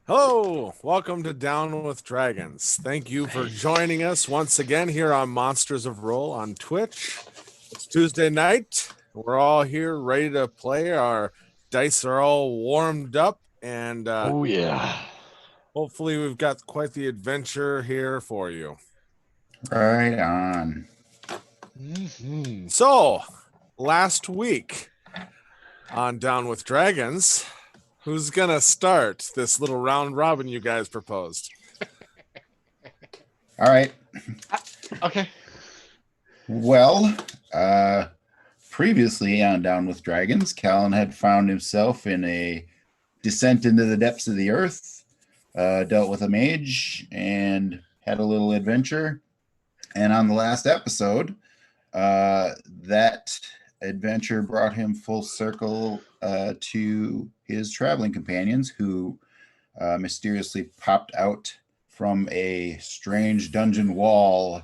Hello, welcome to Down with Dragons. Thank you for joining us once again here on Monsters of Roll on Twitch. It's Tuesday night. We're all here ready to play. Our dice are all warmed up, and Oh yeah. hopefully, we've got quite the adventure here for you. Right on. So, last week on Down with Dragons, who's gonna start this little round robin you guys proposed? All right. Okay. Well, previously on Down with Dragons, Callan had found himself in a descent into the depths of the earth, dealt with a mage, and had a little adventure. And on the last episode, that adventure brought him full circle to his traveling companions, who mysteriously popped out from a strange dungeon wall,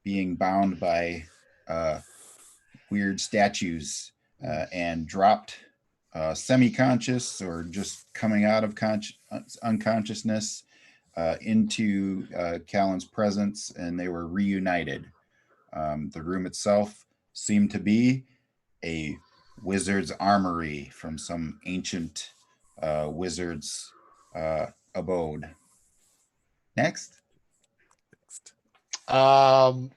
being bound by weird statues, and dropped semi-conscious or just coming out of unconsciousness into Callan's presence, and they were reunited. The room itself seemed to be a wizard's armory from some ancient wizard's abode. Next.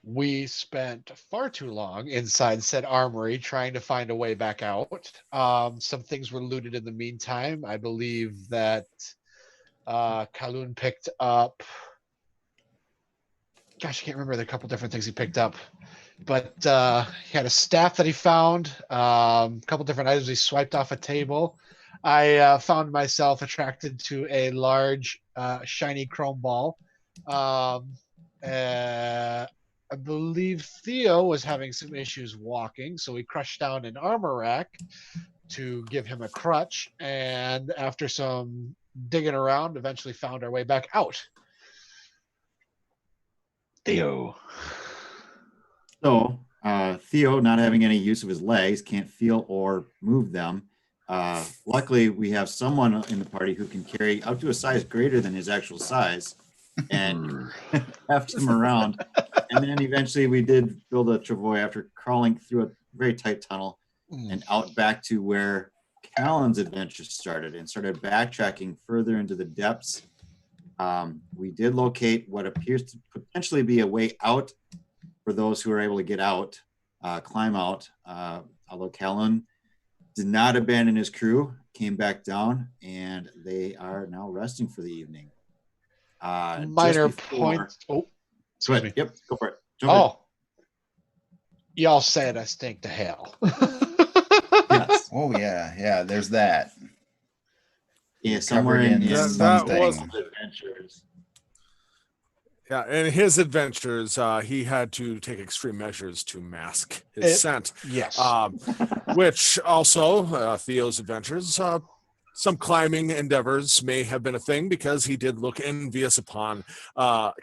We spent far too long inside said armory trying to find a way back out. Some things were looted in the meantime. I believe that Kaloon picked up. Gosh, I can't remember the couple different things he picked up, but he had a staff that he found. A couple different items he swiped off a table. I found myself attracted to a large, shiny chrome ball. I believe Theo was having some issues walking, so we crushed down an armor rack to give him a crutch, and after some digging around, eventually found our way back out. Theo. So Theo, not having any use of his legs, can't feel or move them. Luckily, we have someone in the party who can carry up to a size greater than his actual size and heft him around. And then eventually we did build a travois after crawling through a very tight tunnel and out back to where Callan's adventure started, and started backtracking further into the depths. We did locate what appears to potentially be a way out for those who are able to get out, climb out. Although Callan did not abandon his crew, came back down, and they are now resting for the evening. Minor point. Oh, excuse me. Yep, go for it. Y'all said I stink to hell. Yes. Oh yeah. There's that. Yeah, somewhere in that was adventures. Yeah, in his adventures, he had to take extreme measures to mask his scent. Yes. Which also, Theo's adventures, some climbing endeavors may have been a thing, because he did look envious upon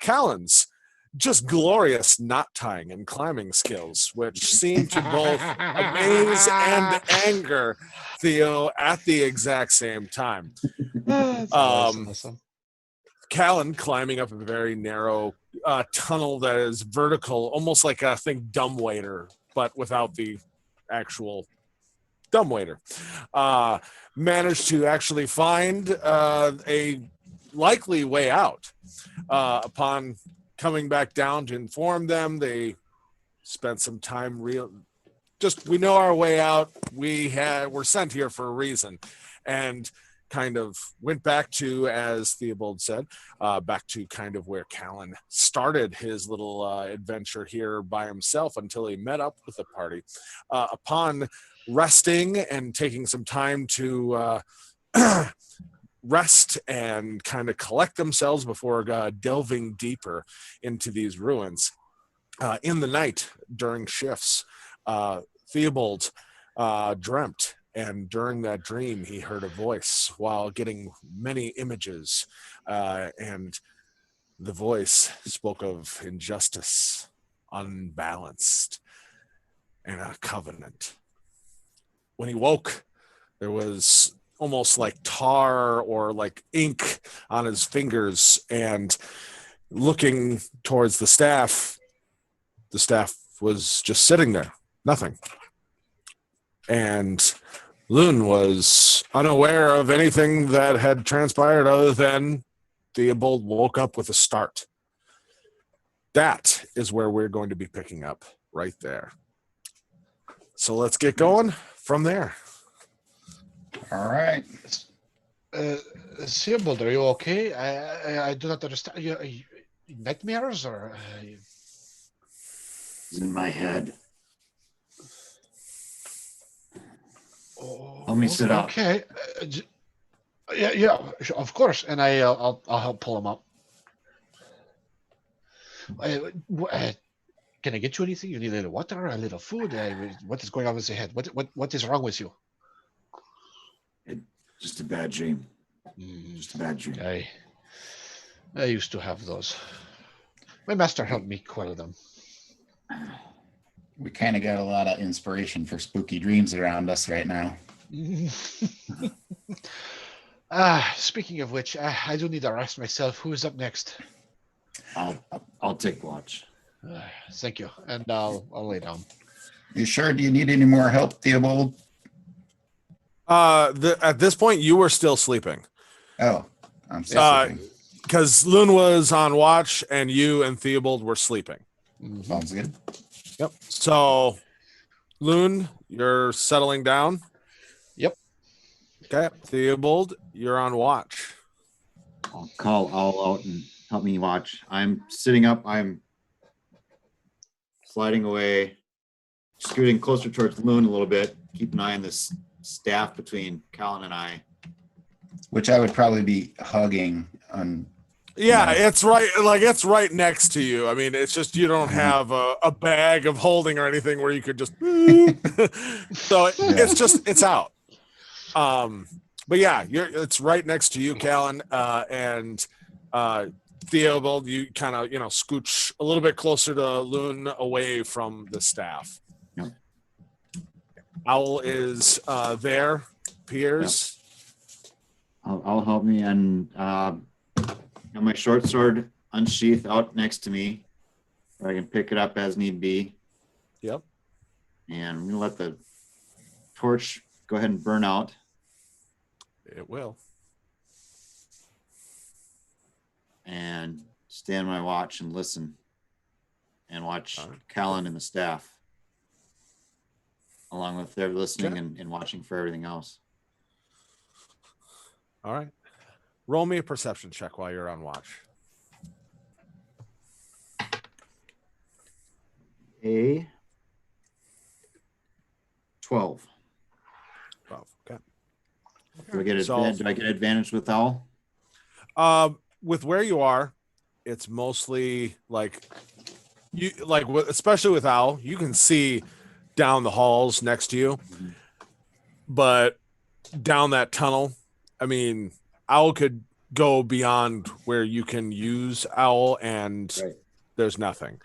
Callan's just glorious knot tying and climbing skills, which seemed to both amaze and anger Theo at the exact same time. Awesome. Callan climbing up a very narrow tunnel that is vertical, almost like a dumbwaiter, but without the actual dumbwaiter. Managed to actually find a likely way out. Upon coming back down to inform them, they spent some time we know our way out. We're sent here for a reason, and kind of went back to, as Theobald said, back to kind of where Callan started his little adventure here by himself, until he met up with the party. Upon resting and taking some time to rest and kind of collect themselves before delving deeper into these ruins, in the night during shifts, Theobald dreamt. And during that dream, he heard a voice while getting many images. And the voice spoke of injustice, unbalanced, and a covenant. When he woke, there was almost like tar or like ink on his fingers, and looking towards the staff was just sitting there, nothing. And Loon was unaware of anything that had transpired other than Theobald woke up with a start. That is where we're going to be picking up right there. So let's get going from there. All right. Theobald, are you okay? I do not understand. Are you nightmares or? It's in my head. Oh, Let me sit up. Okay. Yeah, of course. And I'll help pull him up. Can I get you anything? You need a little water, a little food? What is going on with your head? What is wrong with you? Just a bad dream. Just a bad dream. I used to have those. My master helped me quell them. We kind of got a lot of inspiration for spooky dreams around us right now. Speaking of which, I do need to rest myself. Who is up next? I'll take watch. Thank you, and I'll lay down. You sure? Do you need any more help, Theobald? At this point, you were still sleeping. Oh, I'm sorry. Because Loon was on watch, and you and Theobald were sleeping. Sounds good. Yep. So, Loon, you're settling down. Yep. Okay. Theobald, you're on watch. I'll call Owl out and help me watch. I'm sitting up. I'm sliding away, scooting closer towards Loon a little bit. Keep an eye on this staff between Callan and I. Which I would probably be hugging on. Yeah, it's right. Like it's right next to you. I mean, it's just you don't have a bag of holding or anything where you could just. So it's out. But yeah, it's right next to you, Callan, and Theobald. You kind of scooch a little bit closer to Loon, away from the staff. Yep. Owl is there. Piers. Yep. I'll help me, and got my short sword unsheathed out next to me, where I can pick it up as need be. Yep. And I'm gonna let the torch go ahead and burn out. It will. And stand my watch and listen, and watch Callan and the staff, along with their listening and watching for everything else. All right. Roll me a perception check while you're on watch. A 12. 12. Okay. Do I get advantage with Owl? With where you are, it's mostly especially with Owl, you can see down the halls next to you, but down that tunnel, I mean, Owl could go beyond where you can use Owl, and there's nothing.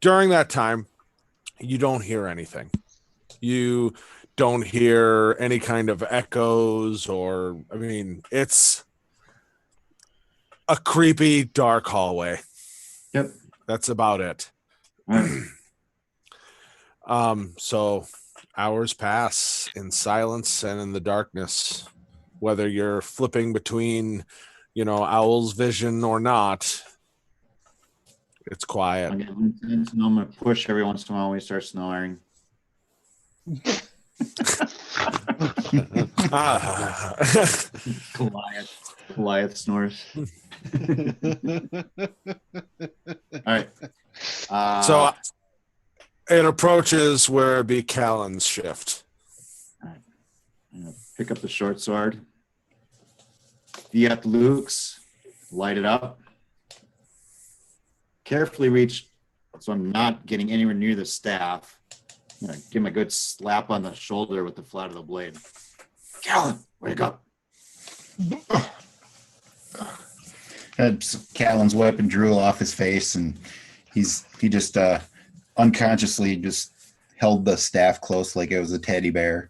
During that time, you don't hear anything. You don't hear any kind of echoes, or I mean, it's a creepy, dark hallway. Yep. That's about it. So hours pass in silence and in the darkness, whether you're flipping between, Owl's vision or not. It's quiet. I'm going to push every once in a while when we start snoring. Goliath snores. All right. So it approaches where it'd be Callan's shift. All right. I'm going to pick up the short sword. Fiat Luke's, light it up. Carefully reach so I'm not getting anywhere near the staff. I'm going to give him a good slap on the shoulder with the flat of the blade. Callan, wake up. Callan's wiping drool off his face, and he just unconsciously just held the staff close like it was a teddy bear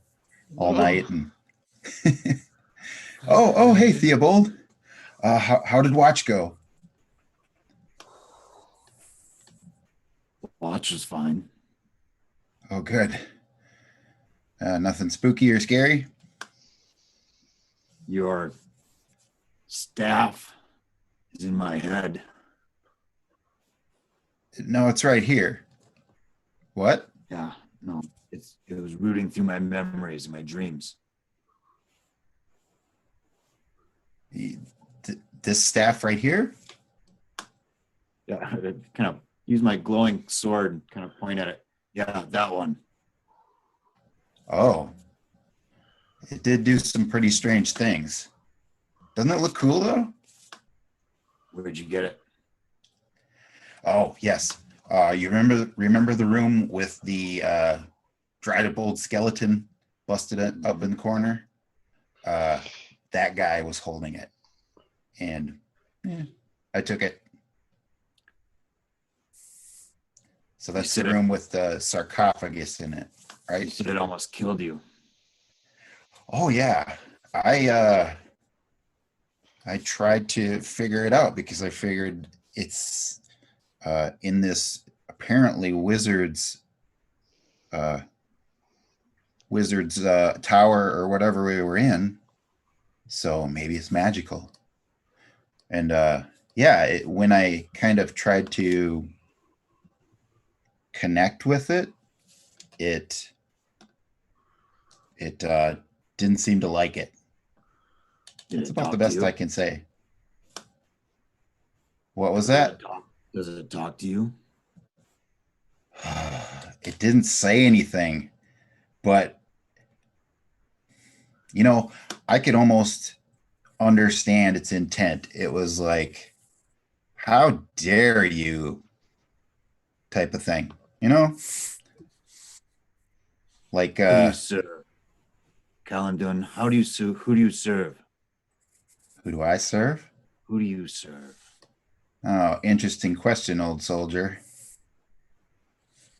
all night, and Oh, hey, Theobald. How did watch go? Watch was fine. Oh, good. Nothing spooky or scary? Your staff is in my head. No, it's right here. What? Yeah, no, it was rooting through my memories and my dreams. This staff right here? Yeah, I kind of use my glowing sword and kind of point at it. Yeah, that one. Oh, it did do some pretty strange things. Doesn't it look cool though? Where'd you get it? Oh, yes. You remember the room with the dried up old skeleton busted up in the corner? That guy was holding it, and I took it. So that's the room with the sarcophagus in it, You right? said it almost killed you. Oh yeah, I tried to figure it out because I figured it's in this apparently wizard's tower or whatever we were in. So maybe it's magical. And yeah, when I kind of tried to connect with it, it didn't seem to like it. Did That's it about talk the to best you? I can say. What was that? Does it talk to you? It didn't say anything, but you know, I could almost understand its intent. It was like, how dare you type of thing, you know? Like, Who do you serve? Calandun, who do you serve? who do I serve? Who do you serve? Oh, interesting question, old soldier.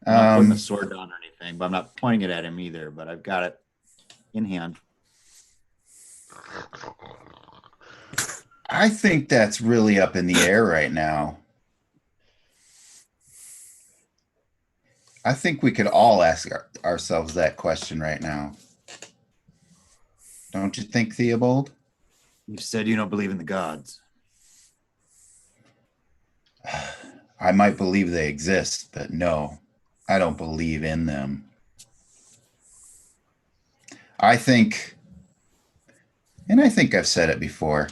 I'm not putting the sword down or anything, but I'm not pointing it at him either, but I've got it in hand. I think that's really up in the air right now. I think we could all ask ourselves that question right now. Don't you think, Theobald? You said you don't believe in the gods. I might believe they exist, but no, I don't believe in them. I think, and I think I've said it before,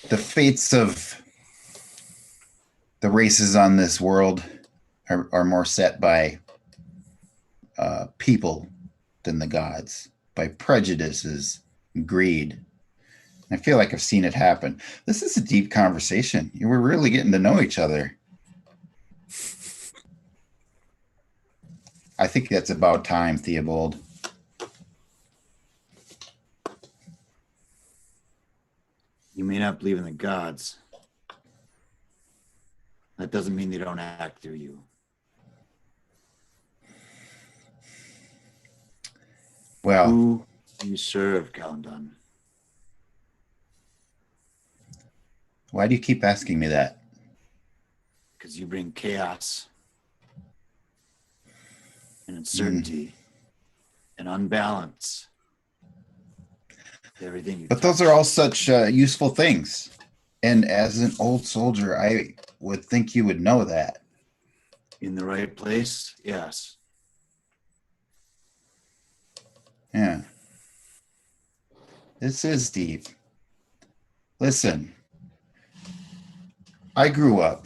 the fates of the races on this world are more set by people than the gods, by prejudices, greed. I feel like I've seen it happen. This is a deep conversation. We're really getting to know each other. I think that's about time, Theobald. You may not believe in the gods. That doesn't mean they don't act through you. Well, Who do you serve, Calandun? why do you keep asking me that? Because you bring chaos and uncertainty and unbalance to everything you But touch. those are all such useful things. And as an old soldier, I would think you would know that. In the right place, yes. Yeah. This is deep. Listen, I grew up.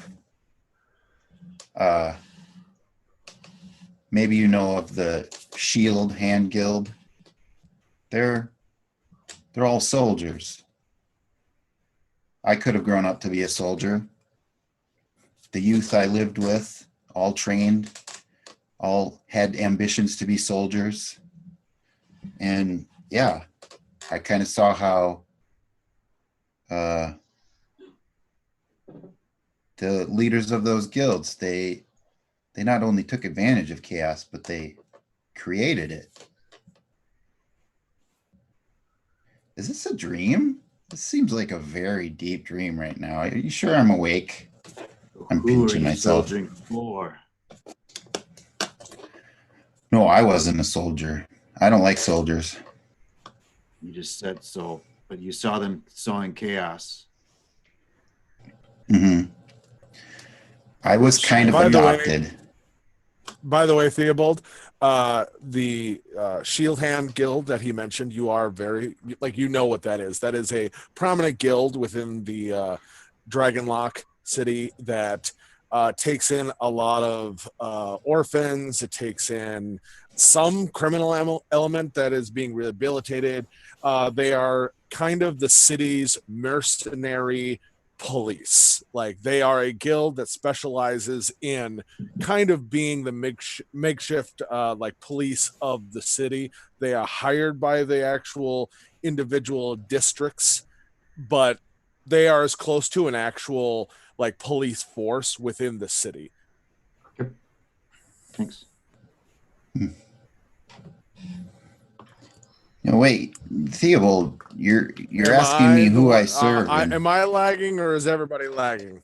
Maybe you know of the Shield Hand Guild. They're all soldiers. I could have grown up to be a soldier. The youth I lived with, all trained, all had ambitions to be soldiers. And yeah, I kind of saw how the leaders of those guilds, they not only took advantage of chaos, but they created it. Is this a dream? This seems like a very deep dream right now. Are you sure I'm awake? I'm Who are pinching you myself. soldiering for? No, I wasn't a soldier. I don't like soldiers. You just said so, but you saw them sowing chaos. Hmm. I was kind of By the way- adopted. By the way, Theobald, the Shield Hand Guild that he mentioned, you are very, like, you know what that is. That is a prominent guild within the Dragonlock city that takes in a lot of orphans. It takes in some criminal element that is being rehabilitated. They are kind of the city's mercenary police. Like, they are a guild that specializes in kind of being the makeshift like police of the city. They are hired by the actual individual districts, but they are as close to an actual like police force within the city. Thanks. No, wait, Theobald, you're Am asking me the who one- I serve. and- am I lagging or is everybody lagging?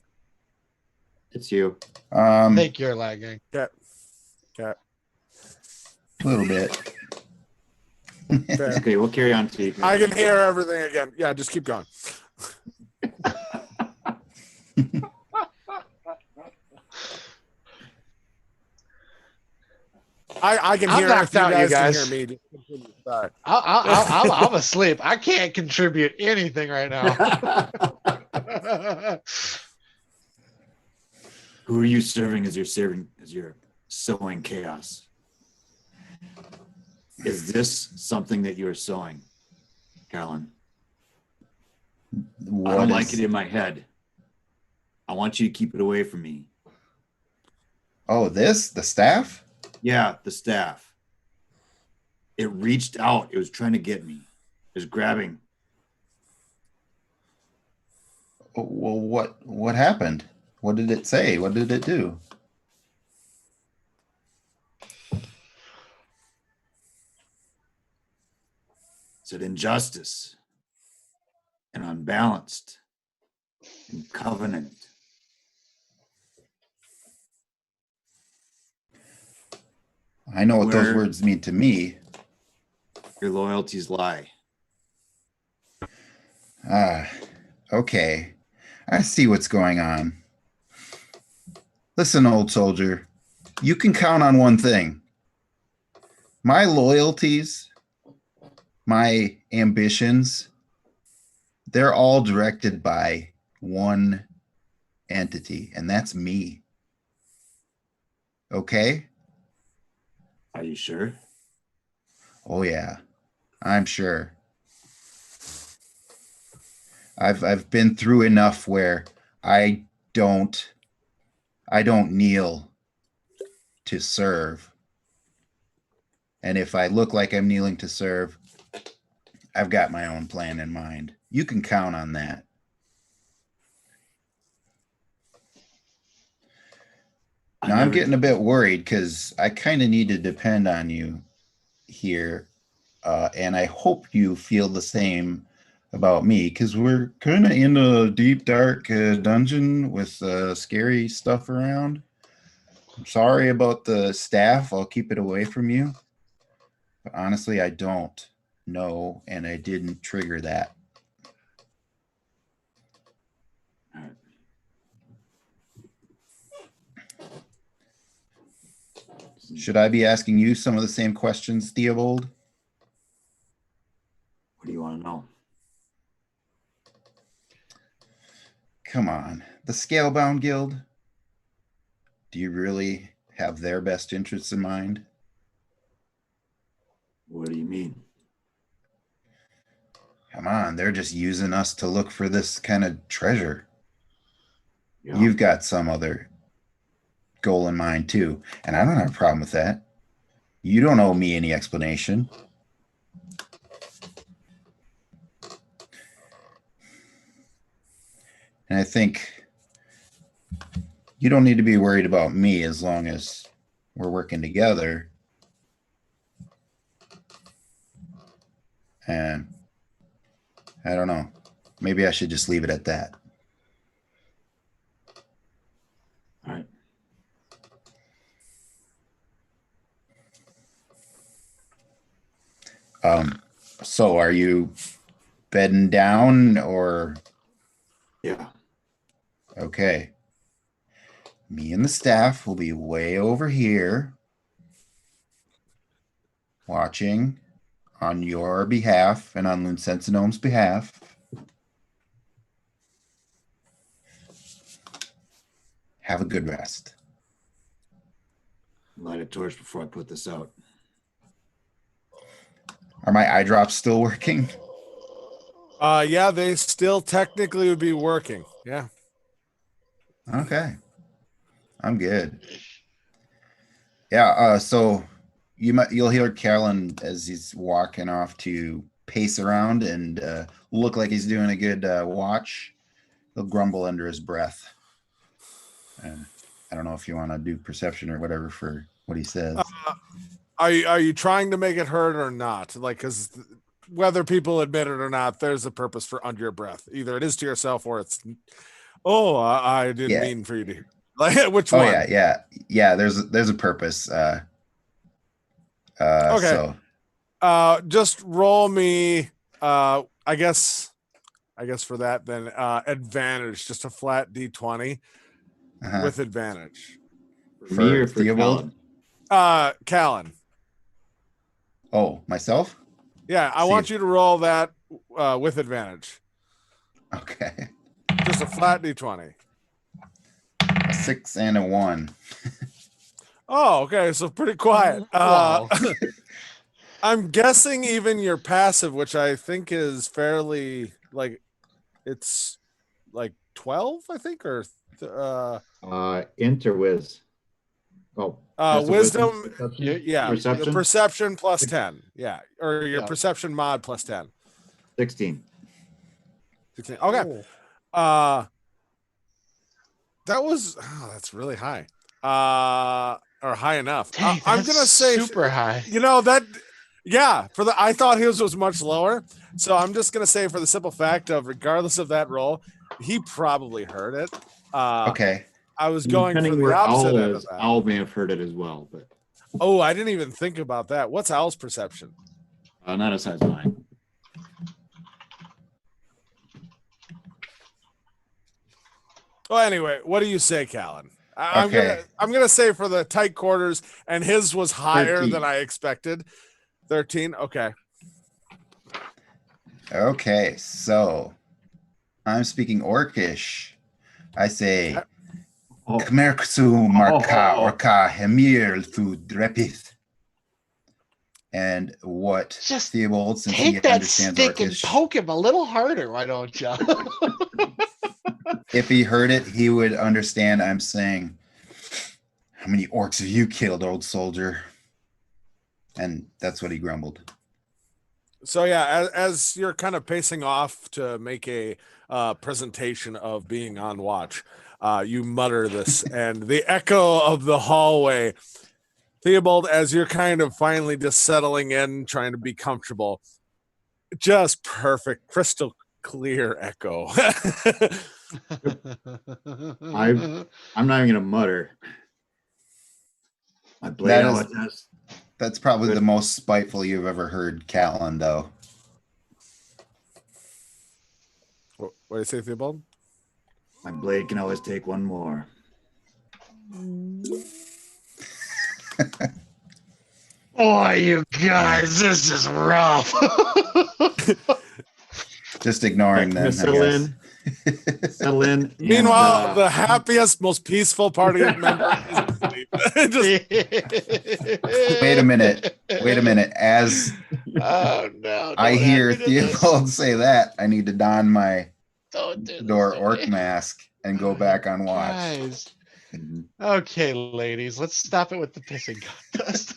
It's you. I a think you're lagging. Cat. little bit. Fair. Okay, we'll carry on to you. I can hear everything again. Yeah, just keep going. I can I'm hear knocked if you out, you guys guys. can hear me. Just continue. Sorry. I'm asleep. I can't contribute anything right now. Who are you serving as you're sowing chaos? Is this something that you're sowing, Callan? I What don't like is- it in my head. I want you to keep it away from me. Oh, the staff? Yeah, the staff. It reached out. It was trying to get me. It was grabbing. Well, what happened? What did it say? What did it do? It's an injustice and unbalanced and covenant. I know what those Where- words mean to me. Your loyalties lie. Ah, okay. I see what's going on. Listen, old soldier, you can count on one thing. My loyalties, my ambitions, they're all directed by one entity, and that's me. Okay? Are you sure? Oh yeah, I'm sure. I've been through enough where I don't kneel to serve. And if I look like I'm kneeling to serve, I've got my own plan in mind. You can count on that. Now I'm getting a bit worried because I kind of need to depend on you here. And I hope you feel the same about me because we're kind of in a deep, dark dungeon with scary stuff around. I'm sorry about the staff. I'll keep it away from you. But honestly, I don't know, and I didn't trigger that. Should I be asking you some of the same questions, Theobald? What do you want to know? Come on, the Scalebound Guild. Do you really have their best interests in mind? What do you mean? Come on, they're just using us to look for this kind of treasure. Yeah. You've got some other goal in mind too, and I don't have a problem with that. You don't owe me any explanation. And I think you don't need to be worried about me as long as we're working together. And I don't know. Maybe I should just leave it at that. All right. So are you bedding down or Yeah. okay? Me and the staff will be way over here watching on your behalf and on Lunsensinome's behalf. Have a good rest. Light a torch before I put this out. Are my eye drops still working? Yeah, they still technically would be working. Yeah. Okay. I'm good. Yeah, so you'll hear Callan as he's walking off to pace around and look like he's doing a good watch. He'll grumble under his breath. I don't know if you want to do perception or whatever for what he says. Are you trying to make it hurt or not? Like, because whether people admit it or not, there's a purpose for under your breath. Either it is to yourself or it's, I didn't Yeah. mean for you to hear. Like, which Oh one? yeah. There's a purpose. Okay. So Just roll me. I guess for that then advantage, just a flat D20 with advantage. For me or for Theobald? Callan? Callan. Oh, myself? Yeah, I See want if- you to roll that with advantage. Okay. Just a flat D20. A 6 and a 1. Oh, okay. So pretty quiet. Wow. I'm guessing even your passive, which I think is fairly like it's like 12, I think, or Interwiz. Oh. passive wisdom. perception? Yeah, Perception? perception plus 10. Yeah, or your Yeah. perception mod plus 10. 16. 16. Okay. Oh. That's really high. Or high enough. Dang, I'm that's gonna say super high. You know that, yeah. I thought his was much lower, so I'm just gonna say for the simple fact of regardless of that roll, he probably heard it. Okay. I was going for Depending the where opposite Owl end of is, that. Owl may have heard it as well, but Oh, I didn't even think about that. What's Owl's perception? not as high as mine. Well, anyway, what do you say, Callan? I'm Okay. gonna say for the tight quarters, and his was higher 13. than I expected. 13. Okay. Okay, so I'm speaking Orcish. I say Oh, Kmerksu Marka Oh. Orka Hemir Thu Drepith. And what Just Theobald, since he Take that understands stick and Orcish, poke him a little harder, why don't you? if he heard it, he would understand I'm saying, how many orcs have you killed, old soldier? And that's what he grumbled. So yeah, as you're kind of pacing off to make a presentation of being on watch, you mutter this, and the echo of the hallway, Theobald, as you're kind of finally just settling in, trying to be comfortable, just perfect, crystal clear echo. I'm not even gonna mutter. My blade That out is- like this. That's probably Good. the most spiteful you've ever heard Callan, though. What do you say, Theobald? My blade can always take one more. Boy, you guys, this is rough. Just ignoring them. I Settle guess. in. Settle in. and, Meanwhile, the happiest, most peaceful party member is asleep. Just Wait a minute. Wait a minute. As Oh no! I don't hear add me to this. Theobald say that, I need to don my Don't do this door to orc me. mask and go back on watch. Guys. Mhm. Okay, ladies, let's stop it with the pissing contest.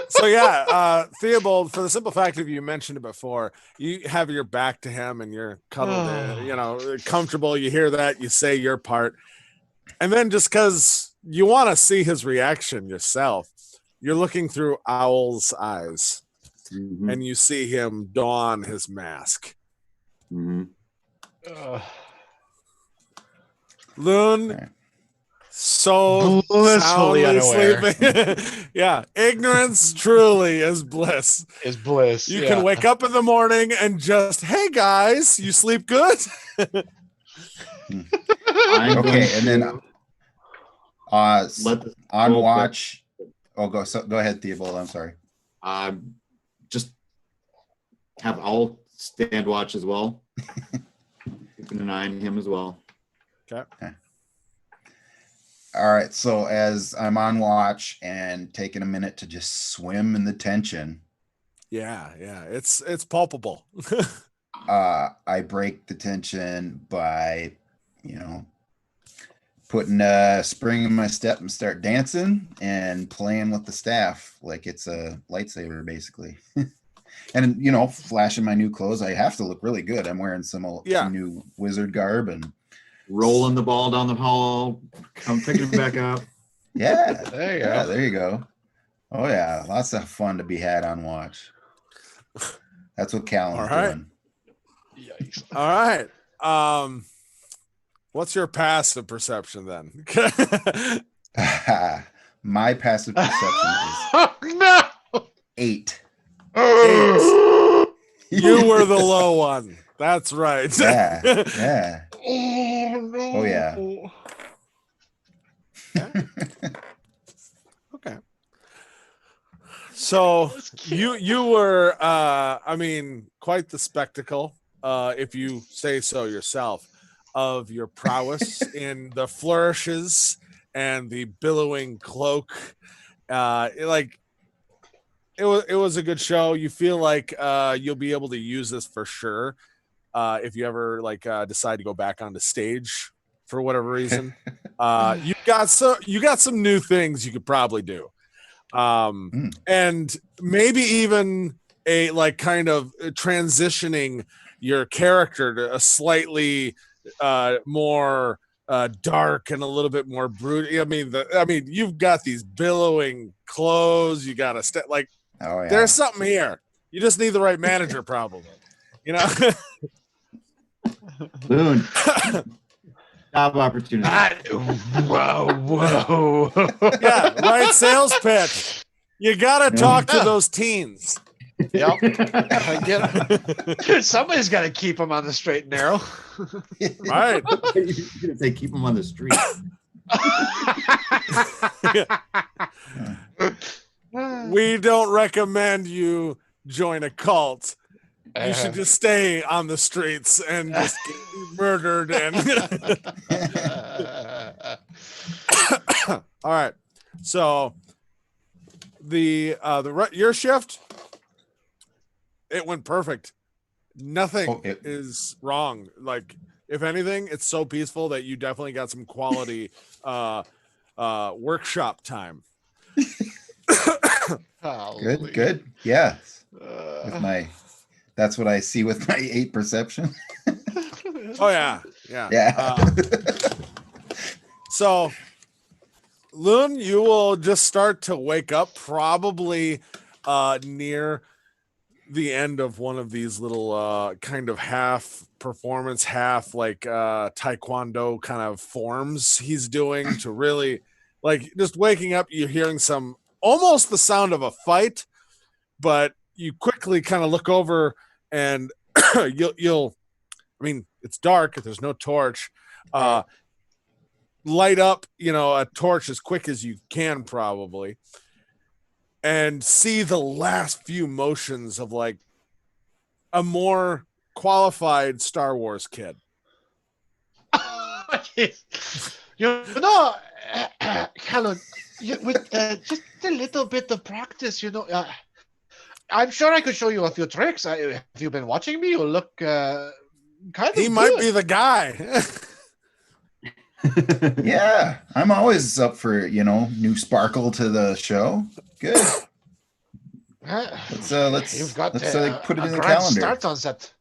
so yeah, Theobald, for the simple fact of you mentioned it before, you have your back to him and you're cuddled in, comfortable. You hear that, you say your part, and then just because you want to see his reaction yourself, you're looking through Owl's eyes Mhm. and you see him don his mask. Mhm. Loon, Alright. so Blissfully soundly unaware. sleeping. Yeah, ignorance truly is bliss. Is bliss. You yeah. can wake up in the morning and just, hey guys, you sleep good? I'm going Okay, and then to let the on roll watch. Oh, go ahead, Theobald. I'm sorry. just have Owl stand watch as well. Keeping an eye on him as well. Okay. All right. So as I'm on watch and taking a minute to just swim in the tension, Yeah, it's palpable. I break the tension by, putting a spring in my step and start dancing and playing with the staff like it's a lightsaber, basically. And flashing my new clothes. I have to look really good. I'm wearing some new wizard garb and Rolling the ball down the hall, picking it back up. yeah, There you yeah, go. there you go. Oh yeah, lots of fun to be had on watch. That's what Callan's All right. doing. Yikes. All right. What's your passive perception then? My passive perception is Oh, no. 8. You were the low one. That's right. Yeah, yeah. Oh, no. Oh, yeah. Okay. So you were quite the spectacle, if you say so yourself, of your prowess in the flourishes and the billowing cloak. It was a good show. You feel like you'll be able to use this for sure if you ever decide to go back onto stage for whatever reason. You got some new things you could probably do. And maybe even kind of transitioning your character to a slightly more dark and a little bit more brutal. I mean, you've got these billowing clothes. You got to Oh yeah. there's something here. You just need the right manager, probably. Loon. Job opportunity. Whoa. Yeah, right sales pitch. You got to talk to those teens. Yep. Somebody's got to keep them on the straight and narrow. Right. You're gonna say keep them on the street. We don't recommend you join a cult. You should just stay on the streets and just get murdered and all right. So your shift, it went perfect. Nothing is wrong. Like, if anything, it's so peaceful that you definitely got some quality workshop time. Good. Yeah. That's what I see with my 8 perception. Oh yeah. Yeah. So, Loon, you will just start to wake up probably near the end of one of these little kind of half performance, half taekwondo kind of forms he's doing to really just waking up. You're hearing almost the sound of a fight, but you quickly kind of look over and it's dark. There's no torch. Light up, a torch as quick as you can probably, and see the last few motions of a more qualified Star Wars kid. Callan, with just a little bit of practice, I'm sure I could show you a few tricks. Have you been watching me? You look kind of He might be the guy. Yeah, I'm always up for new sparkle to the show. Good. Let's put it in the calendar. Start on that.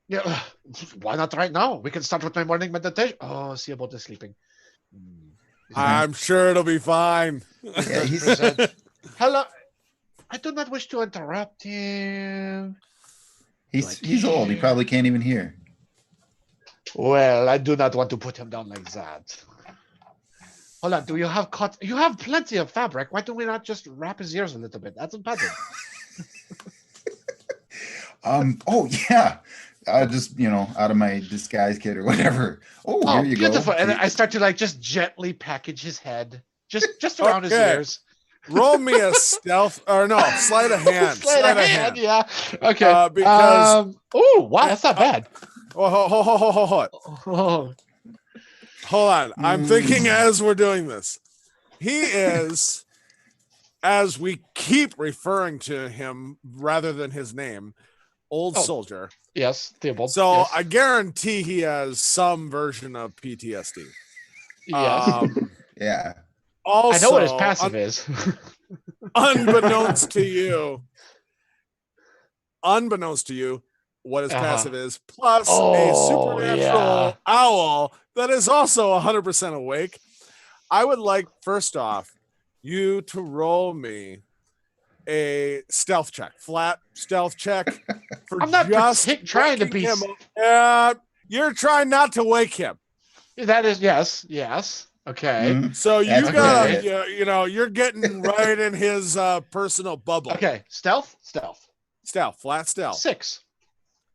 Yeah, why not right now? We can start with my morning meditation. Oh, see about the sleeping. I'm sure it'll be fine. Yeah, Hello. I do not wish to interrupt him. He's old. He probably can't even hear. Well, I do not want to put him down like that. Hold on. Do you have You have plenty of fabric. Why do we not just wrap his ears a little bit? That's better. Oh yeah. Just out of my disguise kit or whatever. Oh, Oh, here you beautiful. go. And I start to just gently package his head, just around his Okay. ears. Roll me a stealth or no, sleight of hand. Sleight of hand, yeah. Okay. Because oh wow, that's not bad. hold Oh, on. I'm thinking as we're doing this. He is, as we keep referring to him rather than his name, old Oh. soldier. yes, Theobald. So yes. I guarantee he has some version of PTSD. Yes. Yeah. Also, I know what his passive is. unbeknownst to you, what his Uh-huh. passive is, plus a Oh, supernatural yeah. owl that is also 100% awake. I would like, first off, you to roll me a stealth check, flat stealth check. For I'm not just trying to waking be. him up. You're trying not to wake him. That is yes. Okay. Mhm. So you That's gotta, good. you're getting right in his personal bubble. Okay. Stealth. Stealth, flat stealth. 6.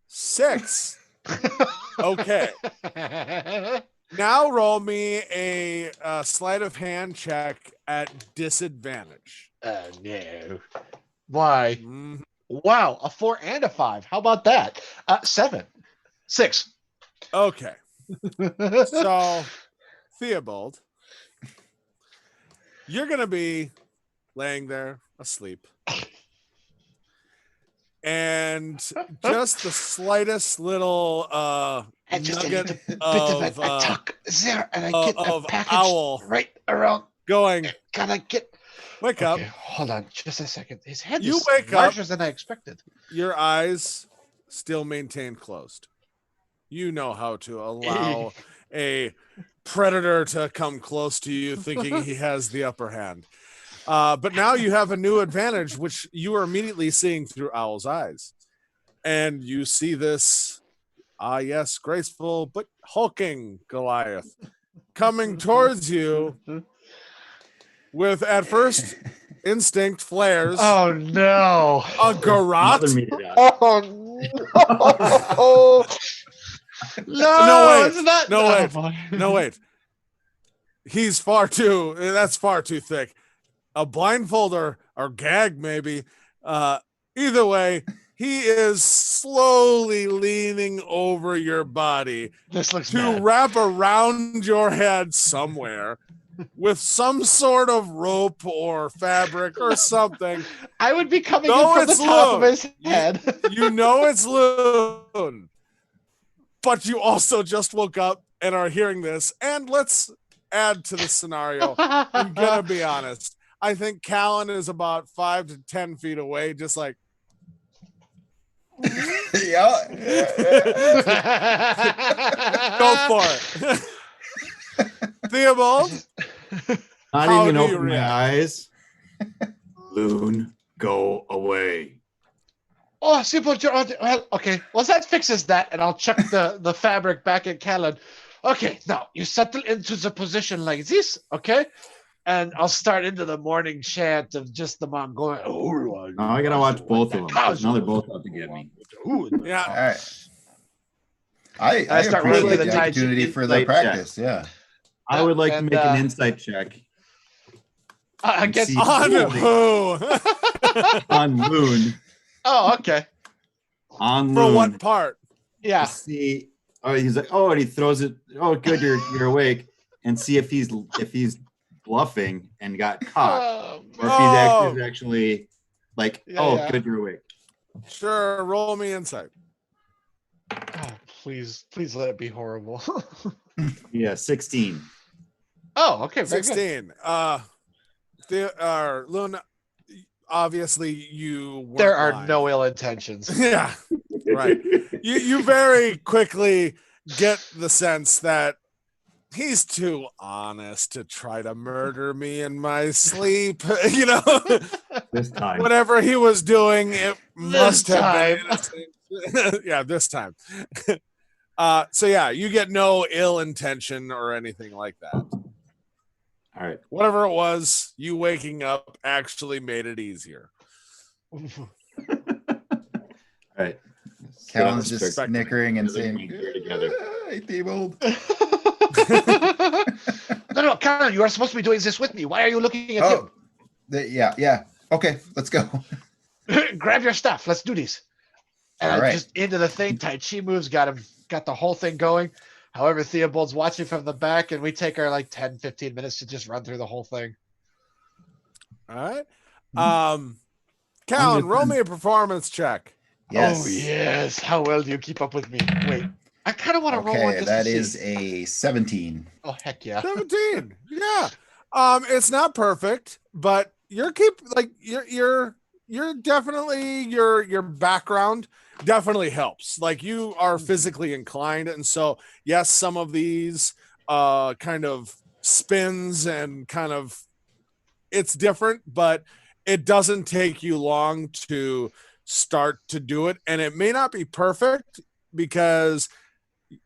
6. Okay. Now roll me a sleight of hand check at disadvantage. No. Why? Mhm. Wow, a 4 and a 5. How about that? 7. 6. Okay. So, Theobald, you're going to be laying there asleep. And just the slightest little And just a nugget little bit of of, a tuck there, and I get a of package owl right around. going, Gotta get. wake Okay, up. hold on, just a second. His head You is wake up. larger than I expected. Your eyes still maintained closed. You know how to allow a predator to come close to you thinking he has the upper hand. But now you have a new advantage, which you are immediately seeing through Owl's eyes. And you see this, yes, graceful but hulking Goliath coming towards you with, at first instinct, flares, Oh no! a garrote. Another meter dot. Oh no! No, wait. It's not. No, oh, wait. boy. No, wait. That's far too thick. A blindfold or gag, maybe. Either way, he is slowly leaning over your body This looks to bad. wrap around your head somewhere with some sort of rope or fabric or something. I would be coming No, in from the it's top of Loon. his head. You know it's Loon, but you also just woke up and are hearing this. And let's add to the scenario. I'm gonna be honest. I think Callan is about 5 to 10 feet away, just like, Yeah. go for it. Theobald, Not How even do you open my react? eyes. Loon, go away. Oh, simple. Well, okay. Well, that fixes that, and I'll chuck the fabric back at Callan. Okay, now you settle into the position like this, okay? And I'll start into the morning chant of just the mom going. Oh, Now I gotta watch both of them. 'cause now they're both out to get me. yeah. All right. I I start appreciate rolling the the dice. opportunity for the Insight check. practice. Yeah. I would like to And, make an insight check I guess. see- On who? on Loon. Oh, okay. On For Loon. what part? To Yeah. see. Oh, he's like, oh, and he throws it. Oh, good, you're awake. And see if he's bluffing and got caught, or if Oh. he's actually like, Yeah, oh, yeah. good, you're awake. Sure, roll me insight. Oh, please let it be horrible. Yeah, 16. Oh, okay. Very good. 16. Luna, obviously you weren't There are lying. no ill intentions. Yeah, right. You very quickly get the sense that he's too honest to try to murder me in my sleep. This time. Whatever he was doing, it must have time. been innocent. Yeah, this time. So yeah, you get no ill intention or anything like that. All right. Whatever it was, you waking up actually made it easier. All right. Callan's Yeah, just respect- snickering and Together, saying, we're together. "Hey, Theobald." No, Karen, you are supposed to be doing this with me. Why are you looking at Oh, yeah. Okay, let's go. him? Grab your stuff. Let's do this. And All I right. just into the thing. Tai Chi moves got the whole thing going. However, Theobald's watching from the back, and we take our like 10, 15 minutes to just run through the whole thing. All right. Callan, roll me a performance check. Yes. Oh, yes. How well do you keep up with me? Wait, I kind of want to roll one. Okay, Just that to is see. a 17. Oh, heck yeah. 17. Yeah. It's not perfect, but you're definitely your background definitely helps. Like you are physically inclined, and so yes, some of these kind of spins and kind of it's different, but it doesn't take you long to start to do it, and it may not be perfect because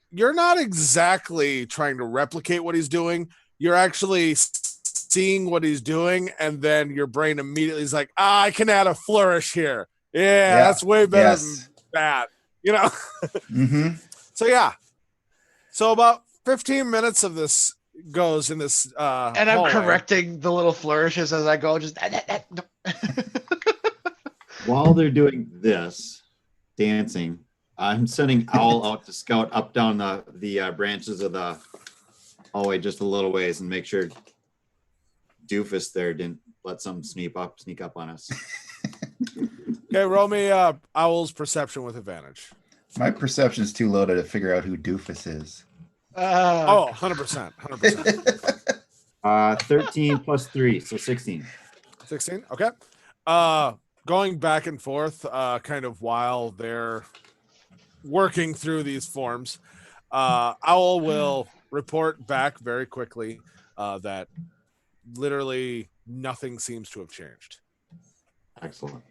you're not exactly trying to replicate what he's doing. You're actually seeing what he's doing, and then your brain immediately is like, I can add a flourish here. Yeah, that's way better than Yes. that. You know? Mm-hmm. So yeah. So about 15 minutes of this goes in this And I'm hallway. correcting the little flourishes as I go. Just While they're doing this, dancing, I'm sending Owl out to scout up down the branches of the hallway just a little ways and make sure Doofus there didn't let something sneak up on us. Okay, roll me Owl's perception with advantage. My perception's too low to figure out who Doofus is. Oh, 100%. 100%. 13 plus 3, so 16. 16. Okay. Going back and forth, kind of while they're working through these forms, Owl will report back very quickly that literally nothing seems to have changed. Excellent.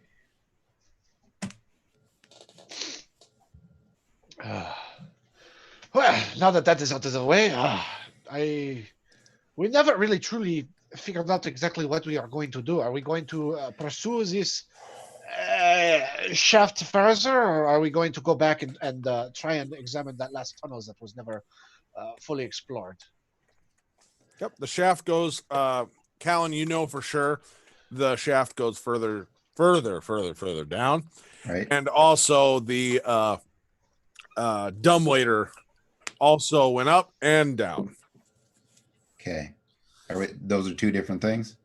well, now that is out of the way, we never really truly figured out exactly what we are going to do. Are we going to pursue this shaft further, or are we going to go back and try and examine that last tunnel that was never fully explored? Yep, the shaft goes. Callan, you know for sure, the shaft goes further down, Right? and also the dumbwaiter also went up and down. Okay. Those are two different things?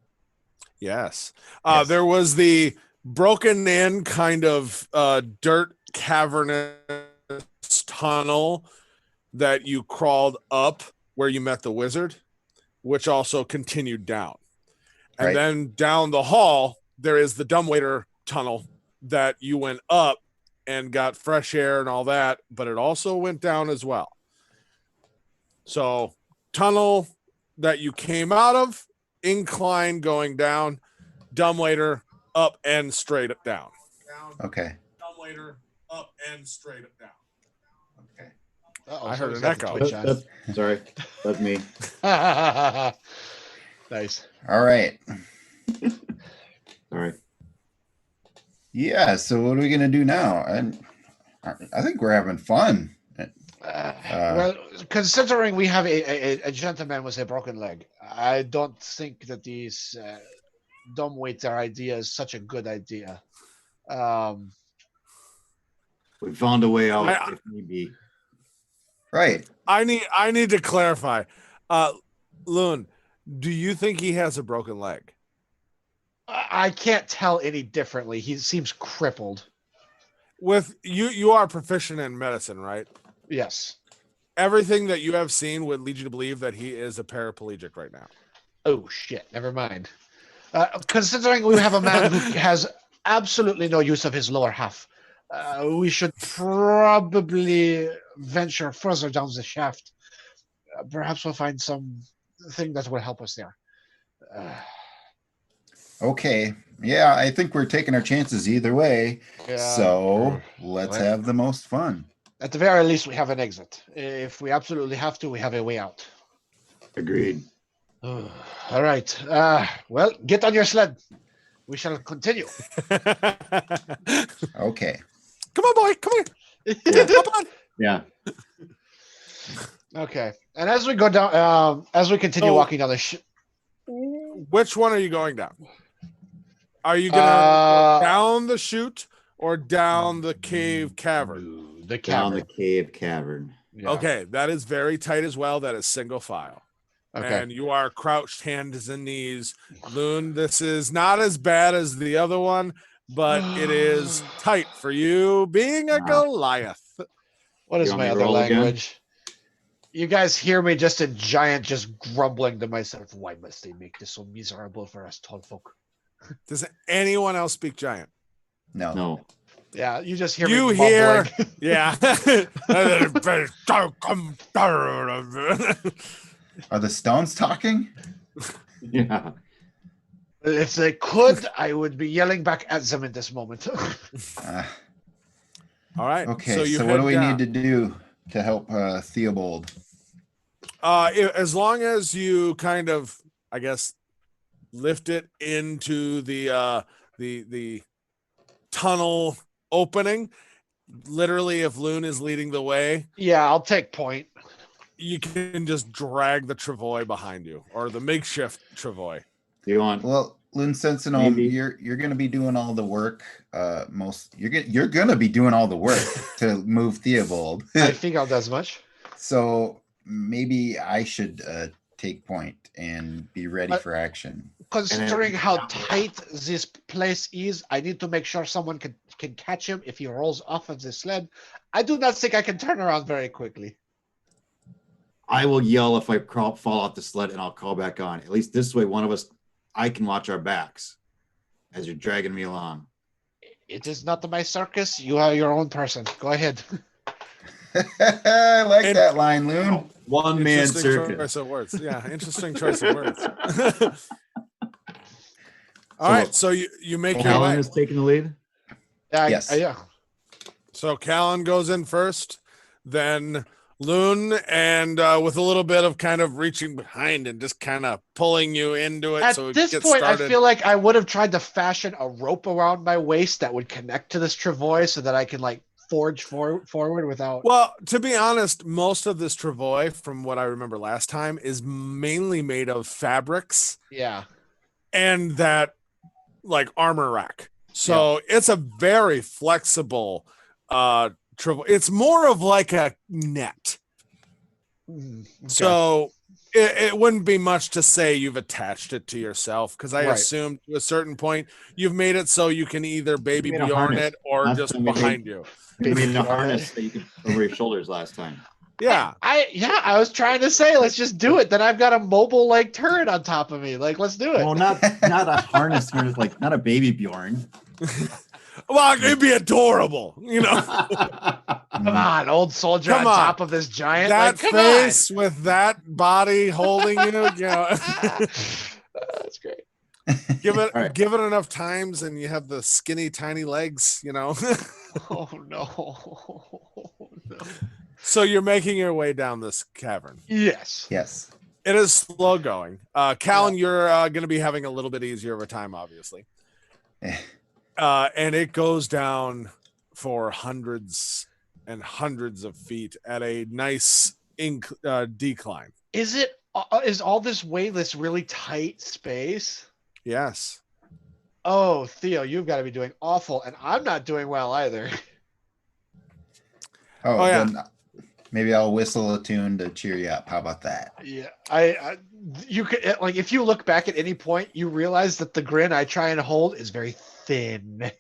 Yes. Yes. There was the broken in kind of dirt cavernous tunnel that you crawled up where you met the wizard, which also continued down. And Right. then down the hall, there is the dumbwaiter tunnel that you went up and got fresh air and all that, but it also went down as well. So tunnel that you came out of, incline going down, dumbwaiter up and straight down. Okay. Dumbwaiter up and straight down. Okay. Uh-oh, I heard someone's an got the echo. Twitch on. Sorry, that's me. Nice. All right. All right. Yeah. So what are we gonna do now? And I think we're having fun. Well, considering we have a gentleman with a broken leg, I don't think that these dumbwaiter idea is such a good idea. We found a way out I- if need be. Right. I need to clarify. Loon, do you think he has a broken leg? I can't tell any differently. He seems crippled. With you are proficient in medicine, right? Yes. Everything that you have seen would lead you to believe that he is a paraplegic right now. Oh shit! Never mind. Considering we have a man who has absolutely no use of his lower half, we should probably venture further down the shaft. Perhaps we'll find some thing that will help us there. Okay. Yeah, I think we're taking our chances either way. Yeah. So let's Let- have the most fun. At the very least, we have an exit. If we absolutely have to, we have a way out. Agreed. All right. Well, get on your sled. We shall continue. Okay. Come on, boy. Come here. Yeah. Hop on. Yeah. Okay. And as we go down, as we continue So- walking down Which one are you going down? Are you gonna Uh, go down the chute or down the cave cavern? the Down cavern. the cave cavern. Yeah. Okay, that is very tight as well. That is single file. Okay. And you are crouched hands and knees. Loon, this is not as bad as the other one, but it is tight for you being a Wow. Goliath. What is You want my me to other roll again? language? You guys hear me just a giant just grumbling to myself. Why must they make this so miserable for us tall folk? Does anyone else speak giant? No. No. Yeah, you just hear You me hear- mumbling. Yeah. Are the stones talking? Yeah. If they could, I would be yelling back at them in this moment. Uh, All right. okay. So So, you what head do we down. need to do to help Theobald? As long as you kind of, I guess, lift it into the tunnel opening. Literally, if Loon is leading the way, Yeah, I'll take point. you can just drag the travois behind you, or the makeshift travois. Do you want? Well, Loon Sentinel, Maybe. you're going to be doing all the work. You're going to be doing all the work to move Theobald. I figured as much. So maybe I should take point and be ready But- for action. Considering how tight this place is, I need to make sure someone can catch him if he rolls off of the sled. I do not think I can turn around very quickly. I will yell if I fall off the sled, and I'll call back on. At least this way, one of us, I can watch our backs as you're dragging me along. It is not my circus. You are your own person. Go ahead. I like And- that line, Loon. One man Interesting circus. choice of words. Yeah, interesting choice of words. All So- right, so you make your Callan way. is taking the lead. Yes. Yeah. So Callan goes in first, then Loon, and with a little bit of kind of reaching behind and just kind of pulling you into it. At so it this gets point, started. I feel like I would have tried to fashion a rope around my waist that would connect to this travois so that I can like forge forward without. Well, to be honest, most of this travois, from what I remember last time, is mainly made of fabrics Yeah. and that like armor rack. So it's a very flexible travois. It's more of like a net. Mm, okay. So it wouldn't be much to say you've attached it to yourself, because I Right. assumed to a certain point you've made it so you can either baby made a Bjorn harness. it or Last just time we made- behind you. You made a Bjorn. harness that you could over your shoulders last time. Yeah. I was trying to say let's just do it. Then I've got a mobile like turret on top of me. Like let's do it. Well, not a harness, like not a baby Bjorn. Well, it'd be adorable, you know. Come on, old soldier Come on on. top of this giant. That Like, come face with that body holding you, you know. on. That's great. give it All right. give it enough times and you have the skinny tiny legs, you know. Oh no. No. So you're making your way down this cavern. Yes. Yes. It is slow going. Callan, you're going to be having a little bit easier of a time, obviously. Eh. And it goes down for hundreds and hundreds of feet at a nice decline. Is all this way this really tight space? Yes. Oh, Theo, you've got to be doing awful, and I'm not doing well either. Oh, Oh, yeah. then maybe I'll whistle a tune to cheer you up. How about that? Yeah, you could like if you look back at any point, you realize that the grin I try and hold is very thin.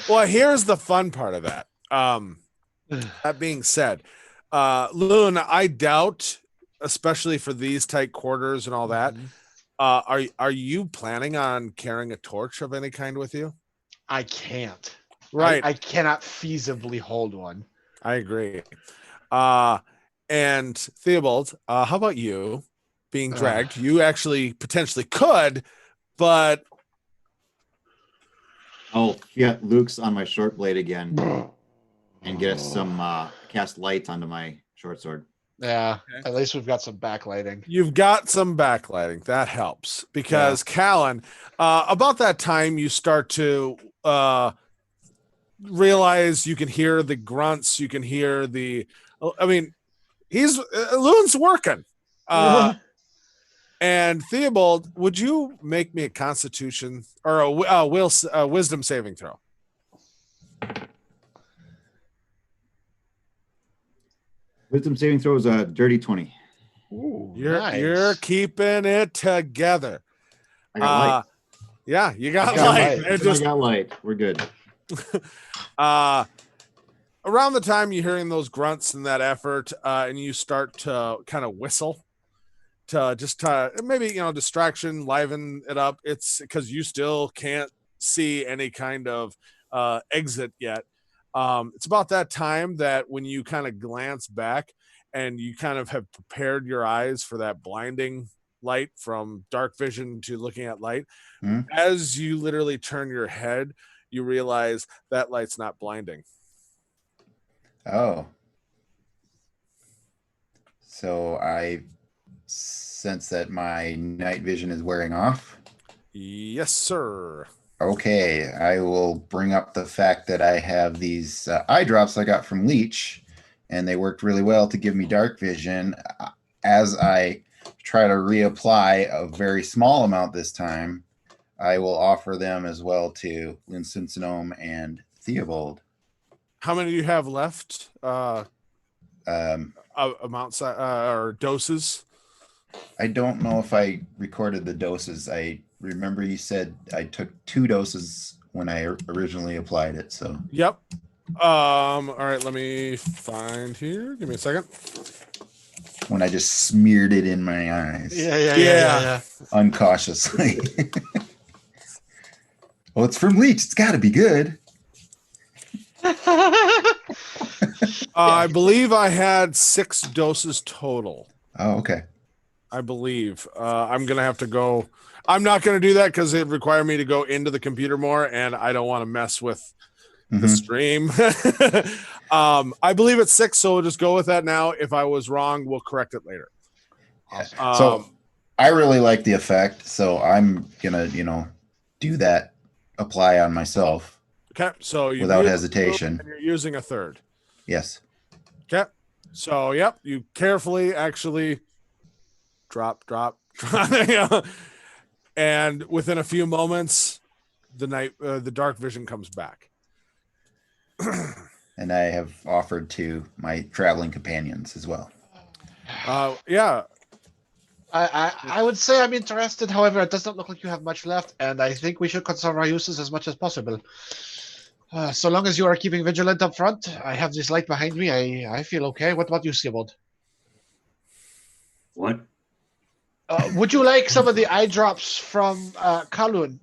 Well, here's the fun part of that. That being said, Loon, I doubt, especially for these tight quarters and all that, are you planning on carrying a torch of any kind with you? I can't. Right. I cannot feasibly hold one. I agree. And Theobald, how about you being dragged? You actually potentially could, but I'll get Luke's on my short blade again and get some cast light onto my short sword. Yeah, Okay. at least we've got some backlighting. You've got some backlighting. That helps because Callan, about that time you start to realize you can hear the grunts. You can hear the. I mean, Loon's working. And Theobald, would you make me a Constitution or a Wisdom saving throw? Wisdom saving throw is a dirty 20. Ooh, You're keeping it together. I got light. Yeah, you got, I got light. light. It just I got light. We're good. around the time you're hearing those grunts and that effort, and you start to kind of whistle to just maybe distraction, liven it up. It's because you still can't see any kind of exit yet. It's about that time that when you kind of glance back and you kind of have prepared your eyes for that blinding light from dark vision to looking at light. Mhm. As you literally turn your head, you realize that light's not blinding. Oh. So I sense that my night vision is wearing off. Yes, sir. Okay, I will bring up the fact that I have these eye drops I got from Leech, and they worked really well to give me dark vision. As I try to reapply a very small amount this time, I will offer them as well to Winston Sonome and Theobald. How many do you have left? Amounts or doses? I don't know if I recorded the doses. I remember you said I took 2 doses when I originally applied it. So Yep. All right, let me find here. Give me a second. when I just smeared it in my eyes, Yeah. uncautiously. Well, it's from Leech. It's got to be good. I believe I had 6 doses total. Oh, okay. I believe. I'm going to have to go. I'm not going to do that because it require me to go into the computer more, and I don't want to mess with the Mhm. stream. I believe it's 6, so we'll just go with that now. If I was wrong, we'll correct it later. So I really like the effect, so I'm gonna, do that, apply on myself Okay, so you without use hesitation. and you're using a third. Yes. Okay, so yep, you carefully actually drop, and within a few moments, the dark vision comes back. And I have offered to my traveling companions as well. Yeah, I would say I'm interested. However, it does not look like you have much left, and I think we should conserve our uses as much as possible. So long as you are keeping vigilant up front, I have this light behind me. I feel okay. What about you, Siebold? What? Would you like some of the eye drops from Kalun?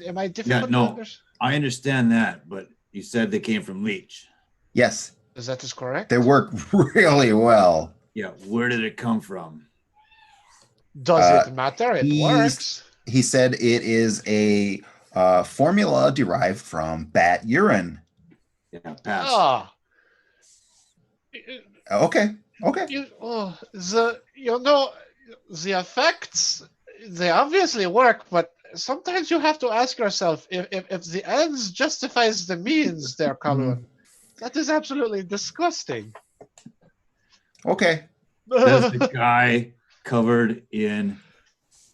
Am I different? Yeah, from no. others? I understand that, but you said they came from Leech. Yes, Is that correct? they work really well. Yeah, where did it come from? Does it matter? It works. He said it is a formula derived from bat urine. Yeah, pass. Ah. Okay. The effects, they obviously work, but sometimes you have to ask yourself if the ends justifies the means there, Kalun. That is absolutely disgusting. Okay. That's the guy covered in.